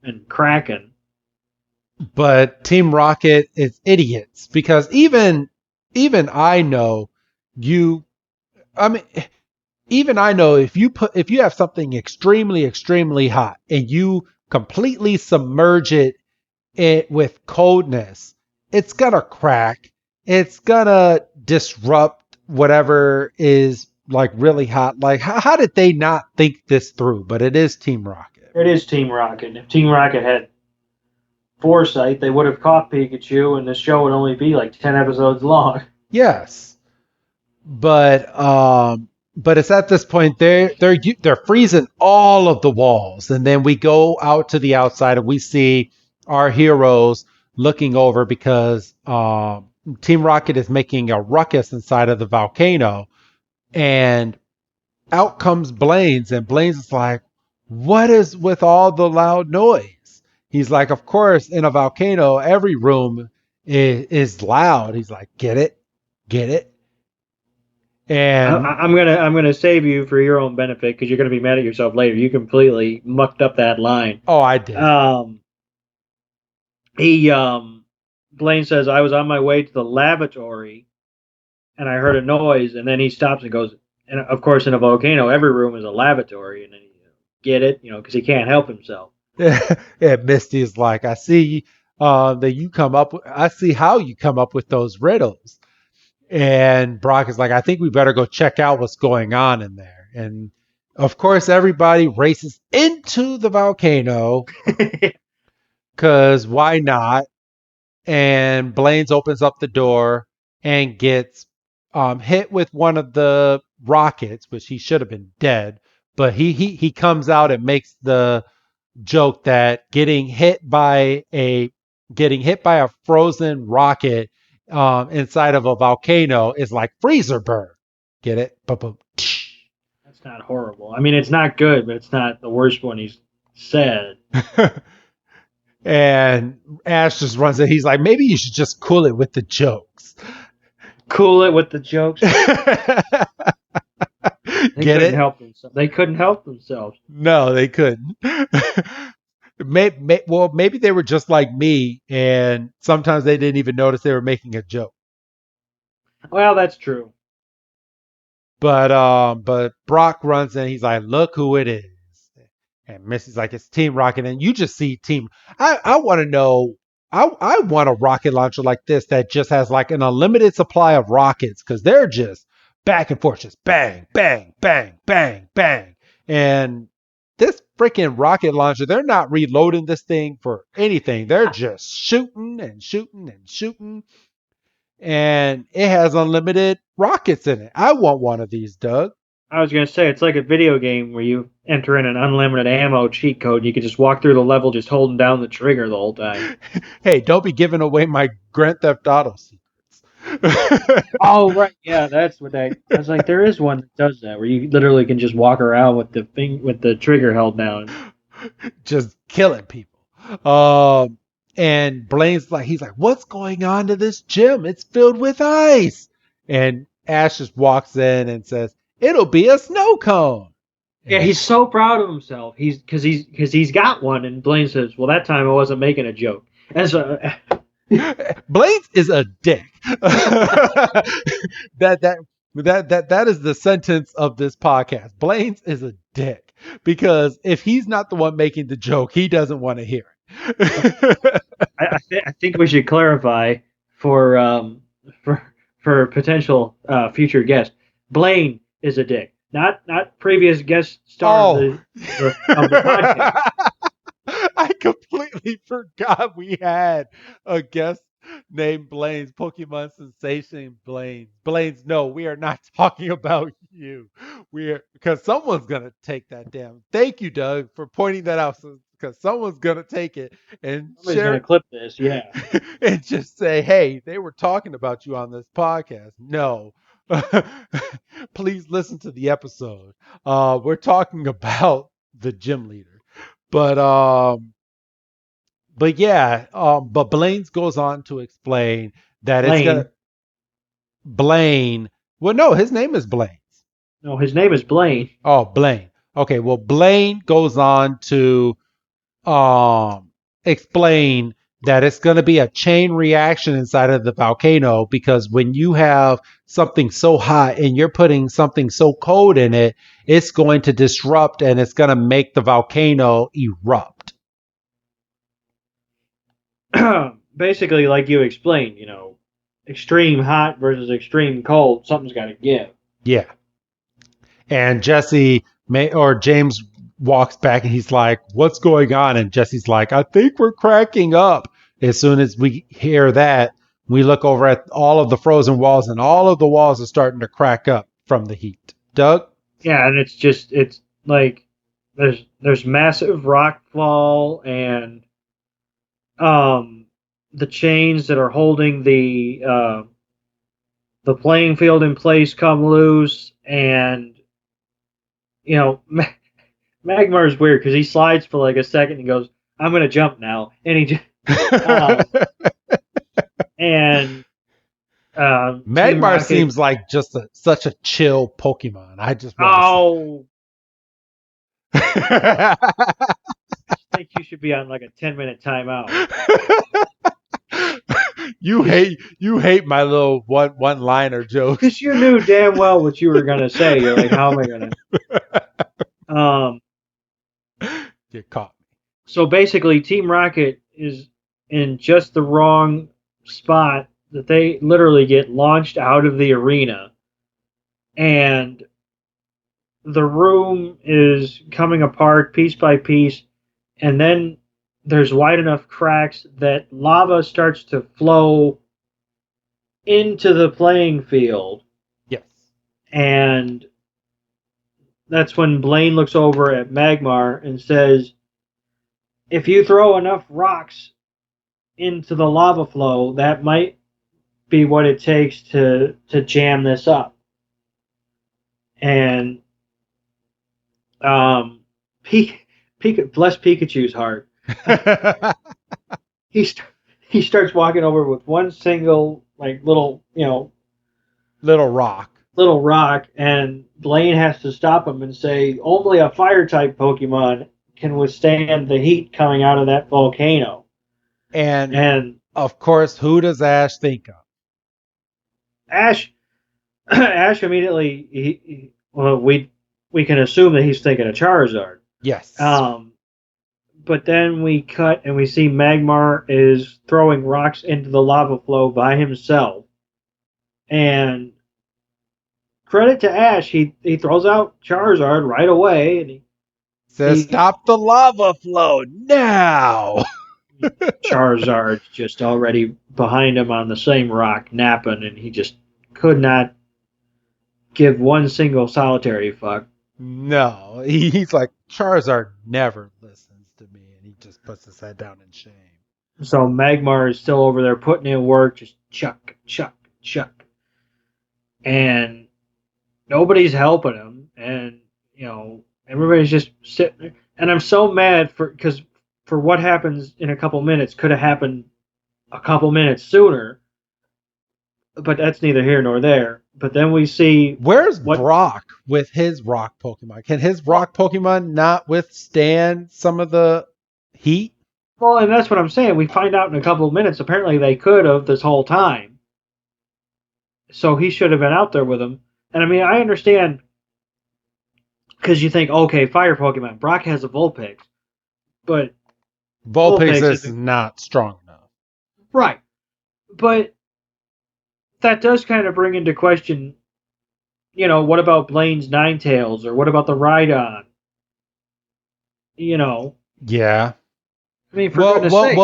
and cracking. But Team Rocket is idiots because even I know you I mean even I know if you have something extremely hot and you completely submerge it with coldness, it's gonna crack. It's gonna disrupt whatever is like really hot. Like how did they not think this through? But it is Team Rocket. It is Team Rocket. If Team Rocket had foresight, they would have caught Pikachu, and the show would only be like 10 episodes long. Yes, but it's at this point they're freezing all of the walls, and then we go out to the outside and we see our heroes looking over because Team Rocket is making a ruckus inside of the volcano, and out comes Blaine's, and Blaine's is like, "What is with all the loud noise?" He's like, "Of course, in a volcano, every room is loud." He's like, get it." And I'm gonna save you for your own benefit because you're gonna be mad at yourself later. You completely mucked up that line. oh, I did. Um, he Blaine says I was on my way to the lavatory and I heard a noise, and then he stops and goes. And of course, in a volcano, every room is a lavatory, and then he get it, because he can't help himself. Yeah, Misty is like, I see that you come up. I see how you come up with those riddles. And Brock is like, I think we better go check out what's going on in there. And of course, everybody races into the volcano because why not? And Blaine's opens up the door and gets hit with one of the rockets, which he should have been dead. But he comes out and makes the joke that getting hit by a frozen rocket inside of a volcano is like freezer burn. Get it? Boom. That's not horrible. I mean, it's not good, but it's not the worst one he's said. And Ash just runs it. He's like, maybe you should just cool it with the jokes. Cool it with the jokes. They Get couldn't it? help themselves. They couldn't help themselves. No, they couldn't. Maybe they were just like me, and sometimes they didn't even notice they were making a joke. Well, that's true. But Brock runs in. He's like, "Look who it is!" And Missy's like, "It's Team Rocket." And you just see Team. I want to know. I want a rocket launcher like this that just has like an unlimited supply of rockets because they're just back and forth, just bang, bang, bang, bang, bang. And this freaking rocket launcher, they're not reloading this thing for anything. They're just shooting and shooting and shooting, and it has unlimited rockets in it. I want one of these, Doug. I was gonna say it's like a video game where you enter in an unlimited ammo cheat code. And you can just walk through the level just holding down the trigger the whole time. Hey, don't be giving away my Grand Theft Auto secrets. Oh right, yeah, that's what I was like. There is one that does that where you literally can just walk around with the trigger held down. Just killing people. And Blaine's like, he's like, what's going on to this gym? It's filled with ice. And Ash just walks in and says, it'll be a snow cone. Yeah, he's so proud of himself. He's got one, and Blaine says, "Well, that time I wasn't making a joke." As a Blaine's is a dick. That is the sentence of this podcast. Blaine's is a dick because if he's not the one making the joke, he doesn't want to hear it. I think we should clarify for for potential future guests. Blaine is a dick, not previous guest star of the podcast. I completely forgot we had a guest Named Blaine's Pokemon Sensation Blaine's. Blaine's, no, we are not talking about you. We're because someone's gonna take that damn. Thank you, Doug, for pointing that out. Because someone's gonna take it and Somebody's gonna share clip this, yeah. and just say, "Hey, they were talking about you on this podcast." No, please listen to the episode. We're talking about the gym leader, but but Blaine's goes on to explain that it's gonna Blaine. Blaine. Well, no, his name is Blaine. No, his name is Blaine. Oh, Blaine. Okay, well, Blaine goes on to um, explain that it's going to be a chain reaction inside of the volcano because when you have something so hot and you're putting something so cold in it, it's going to disrupt and it's going to make the volcano erupt. Basically, like you explained, extreme hot versus extreme cold, something's got to give. Yeah. And James walks back and he's like, "What's going on?" And Jesse's like, "I think we're cracking up." As soon as we hear that, we look over at all of the frozen walls and all of the walls are starting to crack up from the heat. Doug? Yeah, and it's like there's massive rock fall and the chains that are holding the playing field in place come loose, and Magmar is weird because he slides for like a second and goes, "I'm gonna jump now," and he just and Team Magmar Rocket. seems like just such a chill Pokemon. I just want I think you should be on like a 10-minute timeout. you hate my little one liner jokes because you knew damn well what you were gonna say. You're like, how am I gonna? Get caught. So basically, Team Rocket is in just the wrong spot that they literally get launched out of the arena, and the room is coming apart piece by piece, and then there's wide enough cracks that lava starts to flow into the playing field. Yes. And that's when Blaine looks over at Magmar and says, if you throw enough rocks into the lava flow, that might be what it takes to jam this up. And bless Pikachu's heart. He starts walking over with one single little rock, and Blaine has to stop him and say only a fire type Pokemon can withstand the heat coming out of that volcano. And of course, who does Ash think of? Ash immediately. We can assume that he's thinking of Charizard. Yes. But then we cut and we see Magmar is throwing rocks into the lava flow by himself. And credit to Ash, he throws out Charizard right away, and he says, "Stop the lava flow now!" Charizard's just already behind him on the same rock, napping, and he just could not give one single solitary fuck. No, he's like, Charizard never listens to me, and he just puts his head down in shame. So Magmar is still over there putting in work, just chuck, chuck, chuck. And nobody's helping him, and everybody's just sitting there. And I'm so mad because what happens in a couple minutes could have happened a couple minutes sooner, but that's neither here nor there. But then we see where's Brock with his rock Pokemon? Can his rock Pokemon not withstand some of the heat? Well, and that's what I'm saying. We find out in a couple of minutes. Apparently, they could have this whole time. So he should have been out there with him. And I mean, I understand because you think, okay, fire Pokemon. Brock has a Vulpix, but Vulpix is not strong enough. Right. But that does kind of bring into question, what about Blaine's Ninetales, or what about the Rhydon? Yeah. I mean, for goodness sake.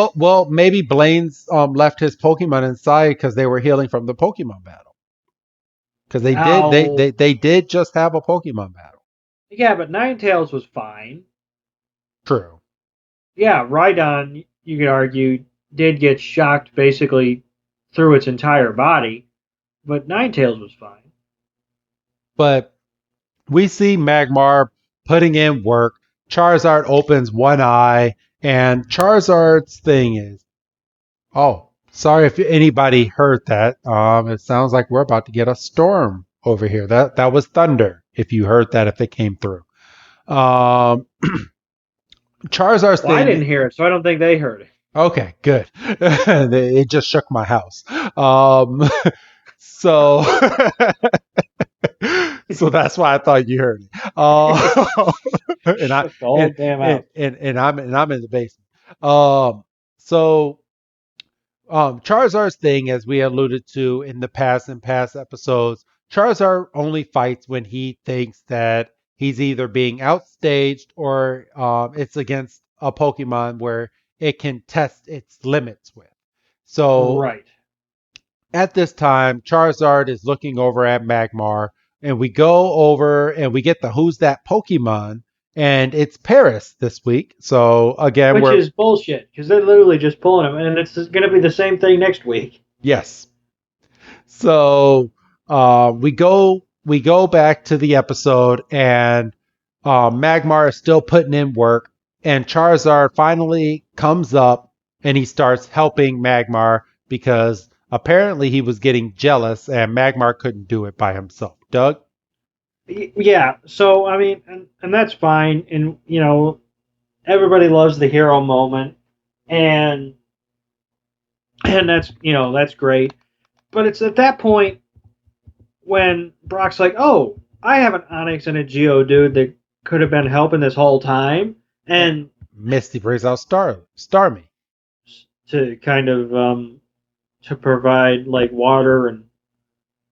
Maybe Blaine's left his Pokemon inside because they were healing from the Pokemon battle. Because Oh, they did just have a Pokemon battle. yeah, but Ninetales was fine. True. Yeah, Rhydon, you could argue, did get shocked basically through its entire body, but Ninetales was fine. But we see Magmar putting in work. Charizard opens one eye, and Charizard's thing is, oh, sorry if anybody heard that. It sounds like we're about to get a storm over here. That was thunder. If you heard that, if it came through. Um, Charizard's Well, I didn't thing. hear it, so I don't think they heard it. Okay, good. It just shook my house. So so that's why I thought you heard it. And I Shook the whole damn house. and I'm in the basement. So Charizard's thing, as we alluded to in the past episodes, Charizard only fights when he thinks that he's either being outstaged or it's against a Pokemon where it can test its limits with. So Right. at this time, Charizard is looking over at Magmar, and we go over and we get the Who's That Pokemon, and it's Paris this week. So again, Which we're is bullshit, because they're literally just pulling them, and it's going to be the same thing next week. yes. So we go back to the episode, and Magmar is still putting in work, and Charizard finally comes up and he starts helping Magmar because apparently he was getting jealous and Magmar couldn't do it by himself. Doug? Yeah, so, I mean, and that's fine, and, everybody loves the hero moment, and that's great. But it's at that point when Brock's like, "Oh, I have an Onyx and a Geodude that could have been helping this whole time," and Misty brings out Starmie. to kind of to provide like water and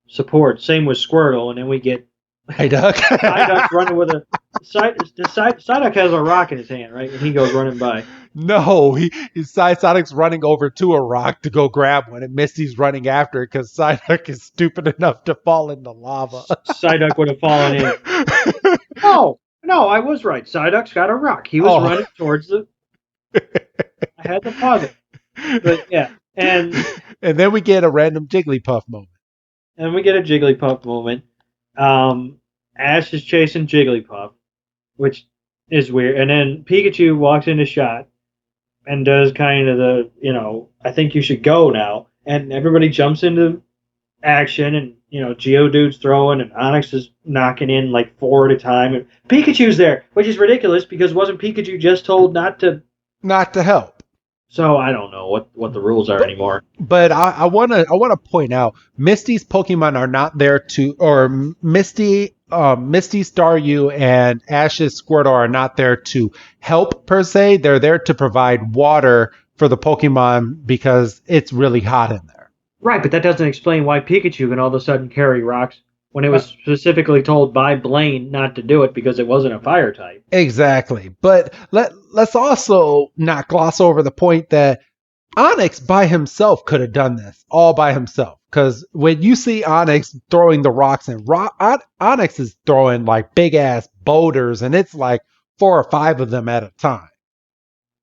support. Same with Squirtle, and then we get Hey, Doug. Psyduck running with a Psyduck has a rock in his hand, right? And he goes running by. No, Sonic's running over to a rock to go grab one, and Misty's running after it because Psyduck is stupid enough to fall in the lava. Psyduck would have fallen in. No, I was right. Psyduck's got a rock. He was running towards the. I had to pause it, but yeah, and then we get a random Jigglypuff moment. And we get a Jigglypuff moment. Ash is chasing Jigglypuff, which is weird. And then Pikachu walks into shot and does kind of the, I think you should go now. And everybody jumps into action, and, Geodude's throwing, and Onyx is knocking in like 4 at a time. And Pikachu's there, which is ridiculous because wasn't Pikachu just told not to help? So I don't know what the rules are anymore. But I wanna point out Misty's Pokemon are not there to, or Misty Staryu and Ash's Squirtle are not there to help per se. They're there to provide water for the Pokemon because it's really hot in there. Right, but that doesn't explain why Pikachu can all of a sudden carry rocks when it was specifically told by Blaine not to do it because it wasn't a fire type. Exactly. But let's also not gloss over the point that Onyx by himself could have done this all by himself. Because when you see Onyx throwing the rocks, and Onyx is throwing like big ass boulders, and it's like 4 or 5 of them at a time.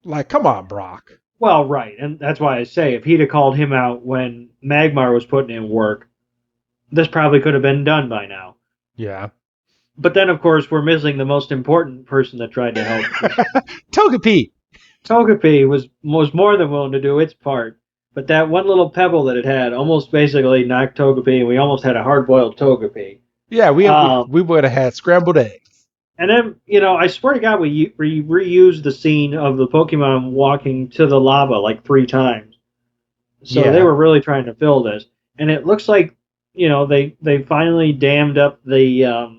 Like, come on, Brock. Well, right. And that's why I say if he'd have called him out when Magmar was putting in work, this probably could have been done by now. Yeah. But then, of course, we're missing the most important person that tried to help. Togepi. Togepi was more than willing to do its part. But that one little pebble that it had almost basically knocked Togepi, and we almost had a hard-boiled Togepi. Yeah, we would have had scrambled eggs. And then, I swear to God, we reused the scene of the Pokemon walking to the lava like 3 times. So They were really trying to fill this. And it looks like they finally dammed up the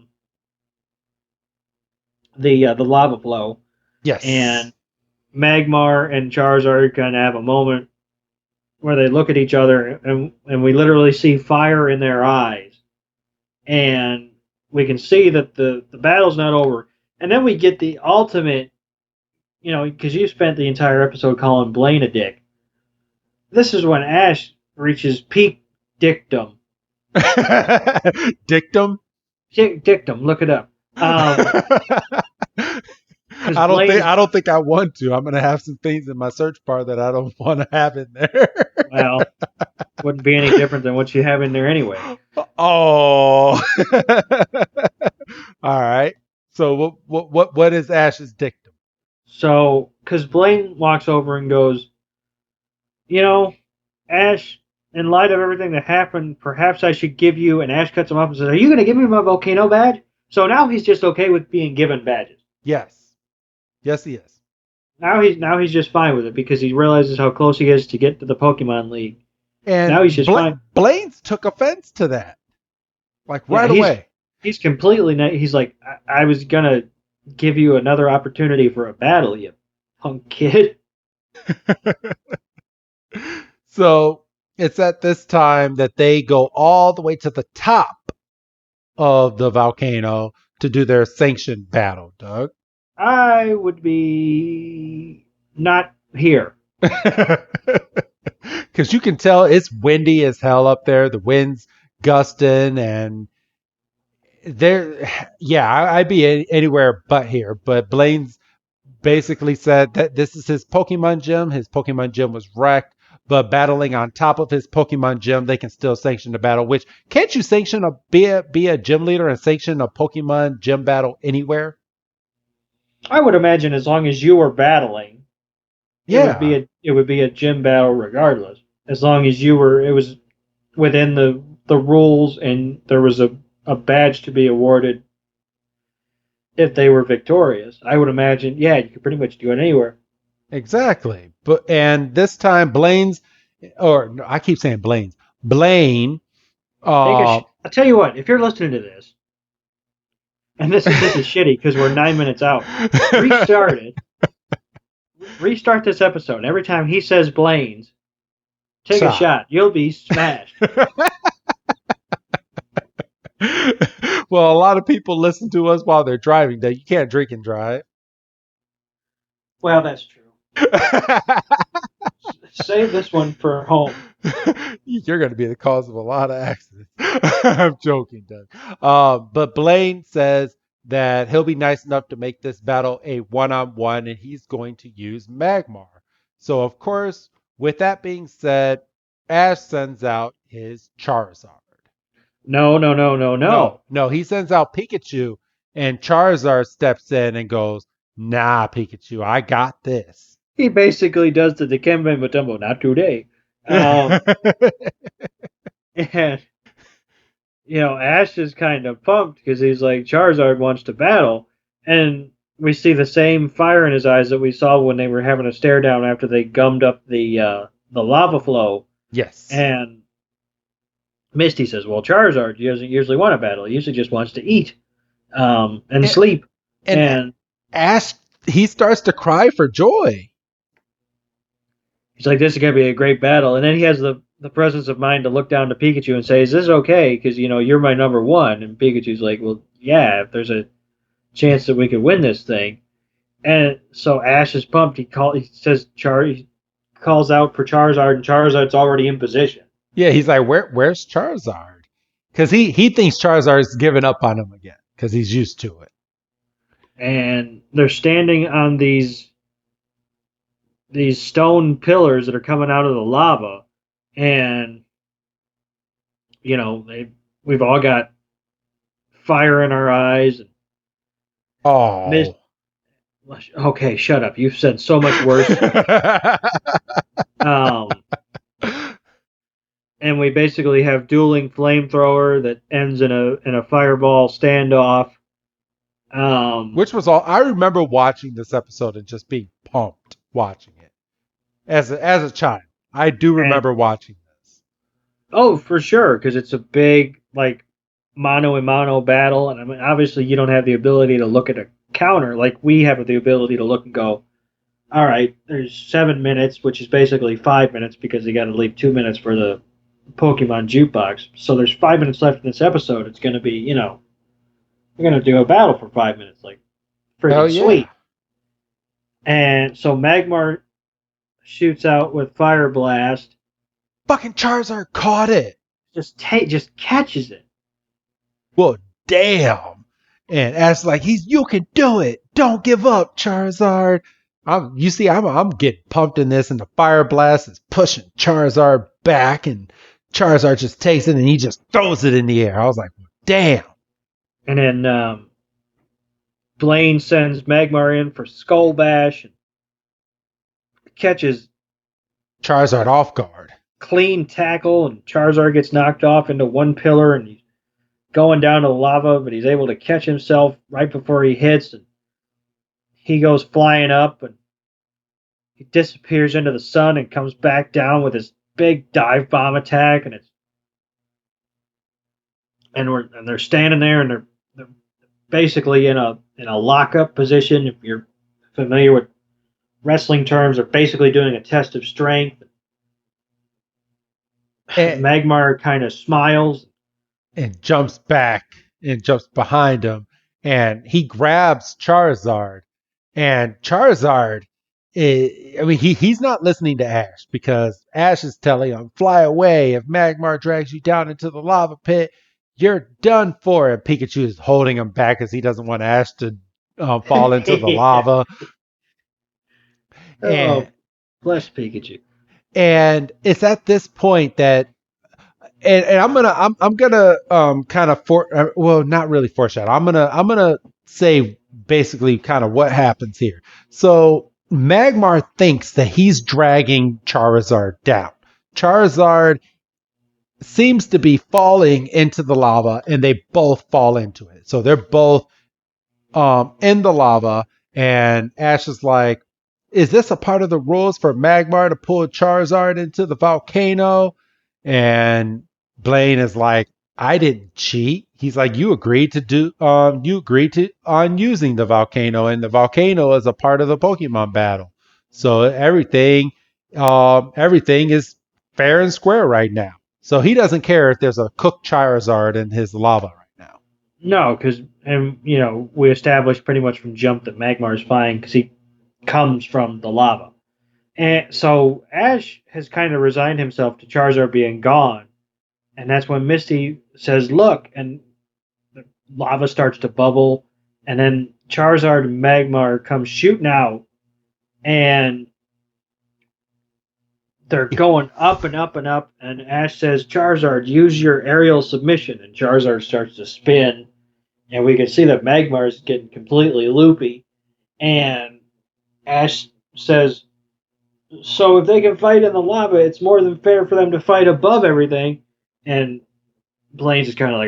lava flow. Yes. And Magmar and Charizard kind of have a moment where they look at each other, and we literally see fire in their eyes. And we can see that the battle's not over. And then we get the ultimate because you spent the entire episode calling Blaine a dick. This is when Ash reaches peak dickdom. Dictum? Dictum, look it up. Because Blaine, I don't think I want to. I'm gonna have some things in my search bar that I don't want to have in there. well, wouldn't be any different than what you have in there anyway. Oh. All right. So what is Ash's dictum? So, because Blaine walks over and goes, you know, Ash, in light of everything that happened, perhaps I should give you. And Ash cuts him off and says, "Are you going to give me my volcano badge?" So now he's just okay with being given badges. Yes. Yes, he is. Now he's just fine with it because he realizes how close he is to get to the Pokemon League. And Now he's just fine. Blaine's took offense to that, like Yeah, right away. He's completely. He's like, I was gonna give you another opportunity for a battle, you punk kid. So it's at this time that they go all the way to the top of the volcano to do their sanctioned battle, Doug. I would be not here. Because you can tell it's windy as hell up there. The wind's gusting, and I'd be anywhere but here. But Blaine's basically said that this is his Pokemon gym. His Pokemon gym was wrecked, but battling on top of his Pokemon gym, they can still sanction the battle. Which can't you sanction be a gym leader and sanction a Pokemon gym battle anywhere? I would imagine as long as you were battling, Yeah, it would be a gym battle regardless. As long as it was within the rules and there was a badge to be awarded if they were victorious. I would imagine, yeah, you could pretty much do it anywhere. exactly. And this time Blaine's, or no, I keep saying Blaine's. Blaine. I'll tell you what, if you're listening to this, and this is shitty because we're 9 minutes out, restart it. Restart this episode. And every time he says Blaine's, take a shot. You'll be smashed. Well, a lot of people listen to us while they're driving. That you can't drink and drive. Well, that's true. Save this one for home. You're going to be the cause of a lot of accidents. I'm joking, Doug. But Blaine says that he'll be nice enough to make this battle a one-on-one, and he's going to use Magmar. So, of course, with that being said, Ash sends out his Charizard. No. No, he sends out Pikachu, and Charizard steps in and goes, "Nah, Pikachu, I got this." He basically does the Dikembe Mutombo, not today. And, Ash is kind of pumped because he's like, Charizard wants to battle. And we see the same fire in his eyes that we saw when they were having a stare down after they gummed up the lava flow. Yes. And Misty says, well, Charizard doesn't usually want to battle. He usually just wants to eat and sleep. And Ash, he starts to cry for joy. He's like, this is going to be a great battle. And then he has the presence of mind to look down to Pikachu and say, is this okay? Because, you're my number one. And Pikachu's like, well, yeah, if there's a chance that we could win this thing. And so Ash is pumped. He calls out for Charizard, and Charizard's already in position. Yeah, he's like, where's Charizard? Because he thinks Charizard's given up on him again because he's used to it. And they're standing on these stone pillars that are coming out of the lava, and we've all got fire in our eyes. Oh, okay, shut up! You've said so much worse. And we basically have dueling flamethrower that ends in a fireball standoff. Which was all I remember watching this episode and just being pumped watching it as a child. I do remember watching this. Oh, for sure, because it's a big mano a mano battle, and I mean obviously you don't have the ability to look at a counter like we have the ability to look and go, all right, there's 7 minutes, which is basically 5 minutes because you got to leave 2 minutes for the Pokemon jukebox. So there's 5 minutes left in this episode. It's going to be, we're going to do a battle for 5 minutes, like freaking sweet. And so Magmar shoots out with Fire Blast, Fucking Charizard caught it. just catches it. Well, damn. And Ash like, you can do it. Don't give up, Charizard. I'm getting pumped in this, and the Fire Blast is pushing Charizard back, and Charizard just takes it and he just throws it in the air. I was like, damn. And then Blaine sends Magmar in for Skull Bash and catches Charizard off guard. clean tackle, and Charizard gets knocked off into one pillar, and he's going down to the lava, but he's able to catch himself right before he hits, and he goes flying up, and he disappears into the sun and comes back down with his big dive bomb attack, and they're standing there, and they're basically in a lockup position. If you're familiar with wrestling terms, they're basically doing a test of strength. And, Magmar kind of smiles and jumps back and jumps behind him. And he grabs Charizard. And Charizard, he's not listening to Ash because Ash is telling him, fly away. If Magmar drags you down into the lava pit, you're done for. And Pikachu is holding him back because he doesn't want Ash to fall into the lava. Oh, bless Pikachu. And it's at this point that, and I'm gonna kind of not really foreshadow. I'm gonna say basically kind of what happens here. So Magmar thinks that he's dragging Charizard down. Charizard seems to be falling into the lava, and they both fall into it. So they're both in the lava, and Ash is like, is this a part of the rules for Magmar to pull Charizard into the volcano? And Blaine is like, I didn't cheat. He's like, you agreed on using the volcano, and the volcano is a part of the Pokemon battle. So everything is fair and square right now. So he doesn't care if there's a cooked Charizard in his lava right now. No, because we established pretty much from jump that Magmar is fine because he comes from the lava, and so Ash has kind of resigned himself to Charizard being gone, and that's when Misty says, "Look," and the lava starts to bubble, and then Charizard and Magmar come shooting out, and they're going up and up and up, and Ash says, "Charizard, use your aerial submission," and Charizard starts to spin, and we can see that Magmar is getting completely loopy, and Ash says, so if they can fight in the lava, it's more than fair for them to fight above everything. And Blaine's is kind of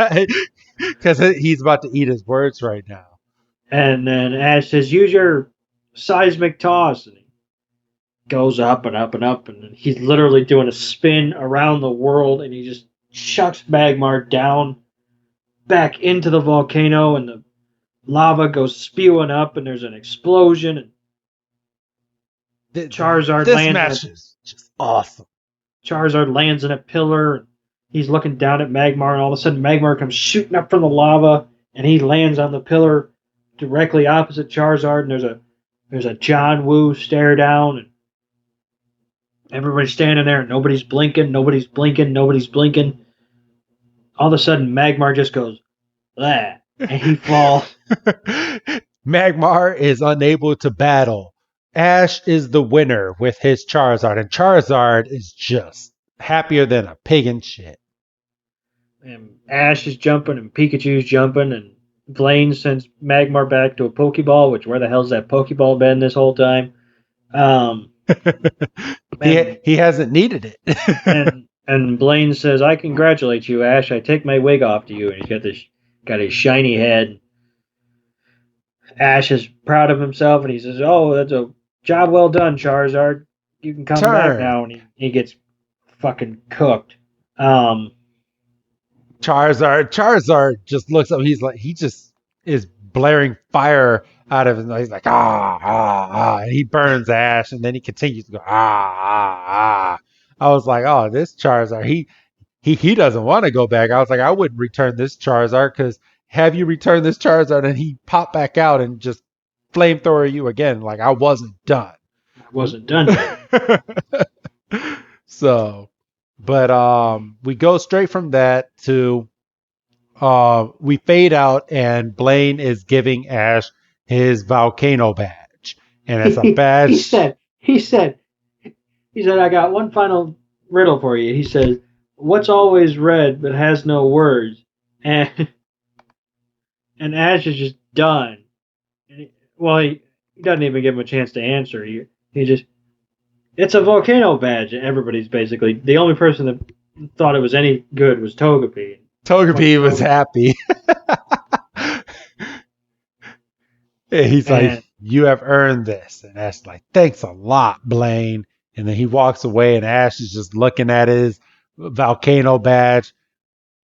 like, because he's about to eat his words right now. And then Ash says, use your seismic toss. And he goes up and up and up. And he's literally doing a spin around the world. And he just chucks Magmar down back into the volcano. And the lava goes spewing up. And there's an explosion. And Charizard this lands. Match is just awesome. Charizard lands in a pillar. He's looking down at Magmar, and all of a sudden Magmar comes shooting up from the lava, and he lands on the pillar directly opposite Charizard. And there's a John Woo stare down, and everybody's standing there, and nobody's blinking, nobody's blinking, nobody's blinking. All of a sudden, Magmar just goes, "Blah," and he falls. Magmar is unable to battle. Ash is the winner with his Charizard, and Charizard is just happier than a pig in shit. And Ash is jumping, and Pikachu's jumping, and Blaine sends Magmar back to a Pokeball, which where the hell's that Pokeball been this whole time? He hasn't needed it. and Blaine says, I congratulate you, Ash. I take my wig off to you. And he's got his shiny head. Ash is proud of himself, and he says, oh, that's a job well done, Charizard. You can come back now. And he gets fucking cooked. Charizard just looks up. He just is blaring fire out of his nose. He's like, and he burns Ash, and then he continues to go, I was like, oh, this Charizard, he doesn't want to go back. I was like, I wouldn't return this Charizard, because have you returned this Charizard? And he popped back out and just flamethrower you again. Like, I wasn't done. I wasn't done yet. So, but we go straight from that to we fade out, and Blaine is giving Ash his volcano badge, and it's a he badge. said, he said, he said, I got one final riddle for you. He says, what's always red but has no words? And and Ash is just done. He doesn't even give him a chance to answer. He just, it's a volcano badge. Everybody's basically, the only person that thought it was any good was Togepi. Togepi was happy. He's like, you have earned this. And Ash is like, thanks a lot, Blaine. And then he walks away, and Ash is just looking at his volcano badge.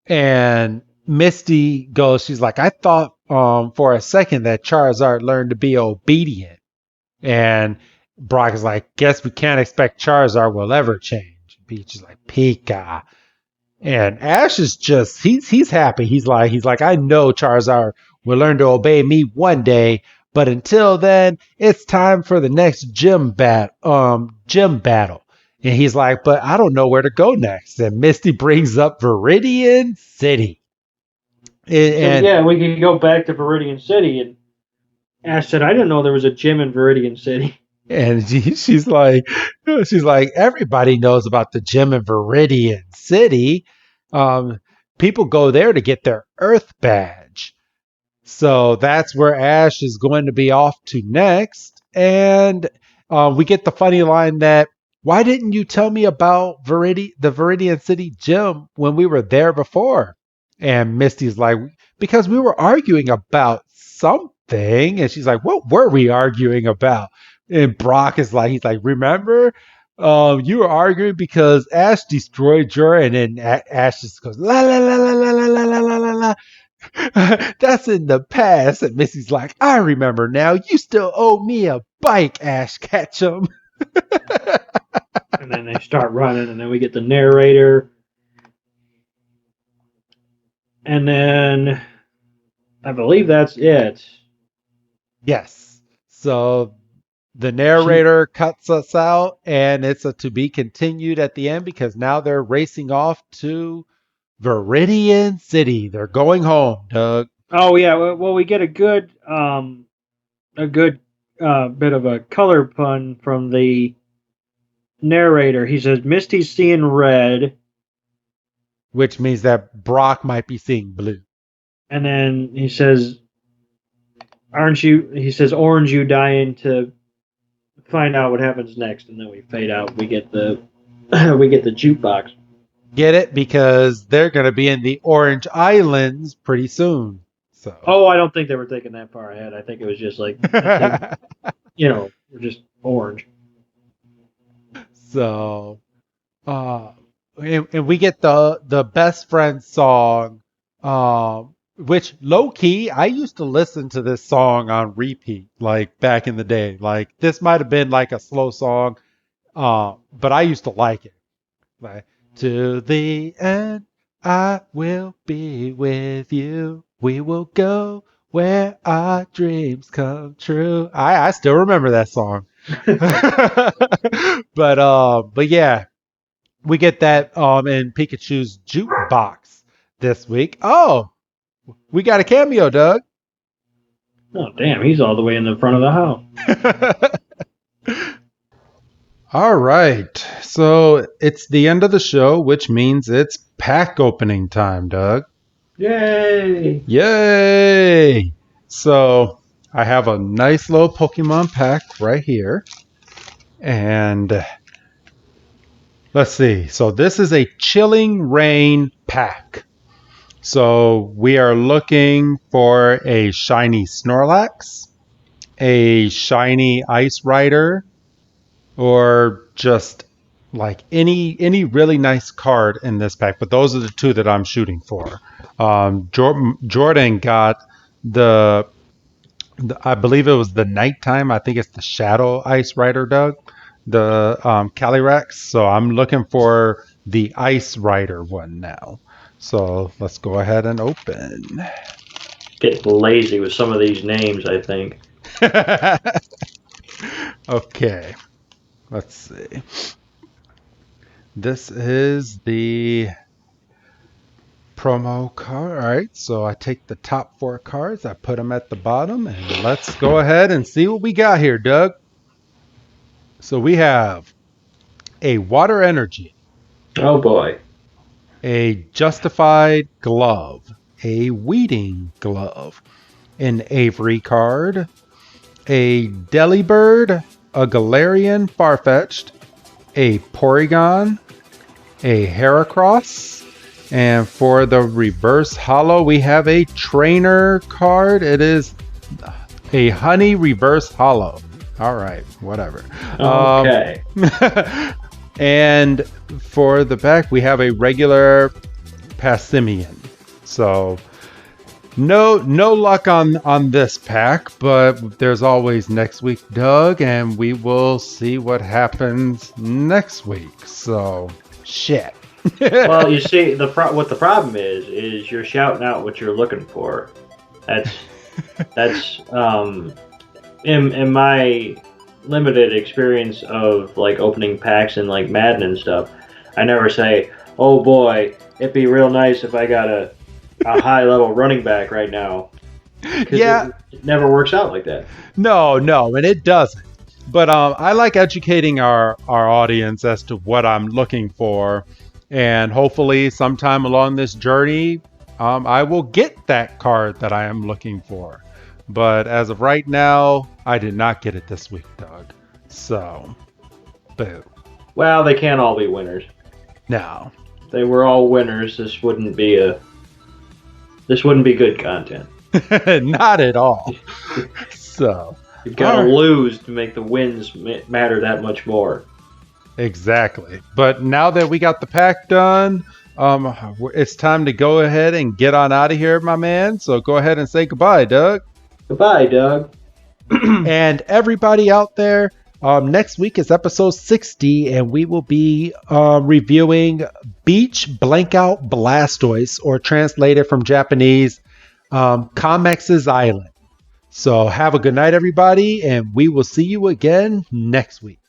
And Misty goes, she's like, I thought for a second that Charizard learned to be obedient. And Brock is like, guess we can't expect Charizard will ever change. Peach is like, Pika. And Ash is just, he's happy. He's like, I know Charizard will learn to obey me one day, but until then, it's time for the next gym battle. And he's like, but I don't know where to go next. And Misty brings up Viridian City. And yeah, we can go back to Viridian City. And Ash said, I didn't know there was a gym in Viridian City. And she's like, everybody knows about the gym in Viridian City. People go there to get their Earth badge. So that's where Ash is going to be off to next. And we get the funny line that, why didn't you tell me about the Viridian City gym when we were there before? And Misty's like, because we were arguing about something. And she's like, what were we arguing about? And Brock is like, he's like, remember? You were arguing because Ash destroyed Jura, and then Ash just goes, la la la la la la la la la la. That's in the past. And Missy's like, I remember now. You still owe me a bike, Ash Ketchum. And then they start running, and then we get the narrator. And then I believe that's it. Yes. So the narrator cuts us out, and it's a to be continued at the end because now they're racing off to Viridian City. They're going home, Doug. Oh yeah, well we get a good bit of a color pun from the narrator. He says Misty's seeing red, which means that Brock might be seeing blue. And then he says, "Aren't you?" He says, "Orange, you dying to find out what happens next?" And then we fade out. We get the jukebox. Get it? Because they're going to be in the Orange Islands pretty soon. So. Oh, I don't think they were thinking that far ahead. I think it was just like, we're just orange. So, and we get the best friend song, which low key, I used to listen to this song on repeat, like back in the day. Like this might have been like a slow song, but I used to like it. Like, to the end, I will be with you. We will go where our dreams come true. I still remember that song. But yeah, we get that in Pikachu's jukebox this week. Oh, we got a cameo, Doug. Oh, damn, he's all the way in the front of the house. All right, so it's the end of the show, which means it's pack opening time, Doug. Yay! Yay! So I have a nice little Pokemon pack right here. And let's see. So this is a Chilling Rain pack. So we are looking for a shiny Snorlax, a shiny Ice Rider, or just like any really nice card in this pack. But those are the two that I'm shooting for. Jordan got the I believe it was the nighttime. I think it's the Shadow Ice Rider, Doug. The Calyrex. So I'm looking for the Ice Rider one now. So let's go ahead and open. Get lazy with some of these names, I think. Okay, let's see. This is the promo card. All right, so I take the top 4 cards, I put them at the bottom, and let's go ahead and see what we got here, Doug. So we have a Water Energy, Oh boy. a Justified Glove, a Weeding Glove, an Avery card, a Delibird, a Galarian Farfetch'd, a Porygon, a Heracross, and for the reverse holo, we have a trainer card. It is a Honey reverse holo. All right, whatever. Okay. And for the back, we have a regular Passimian. So no luck on this pack, but there's always next week, Doug, and we will see what happens next week. So shit. Well, you see, what the problem is you're shouting out what you're looking for. That's in my limited experience of like opening packs and like Madden and stuff. I never say, "Oh boy, it'd be real nice if I got a high level running back right now." Yeah, it never works out like that. no, and it doesn't. But I like educating our audience as to what I'm looking for. And hopefully sometime along this journey, I will get that card that I am looking for. But as of right now, I did not get it this week, Doug. So, boo. Well, they can't all be winners. No. If they were all winners, this wouldn't be good content. Not at all. So, you've got to lose to make the wins matter that much more. Exactly. But now that we got the pack done, it's time to go ahead and get on out of here, my man. So go ahead and say goodbye, Doug. Goodbye, Doug. And everybody out there, next week is episode 60, and we will be reviewing Beach Blankout Blastoise, or translated from Japanese, Kamex's Island. So have a good night, everybody, and we will see you again next week.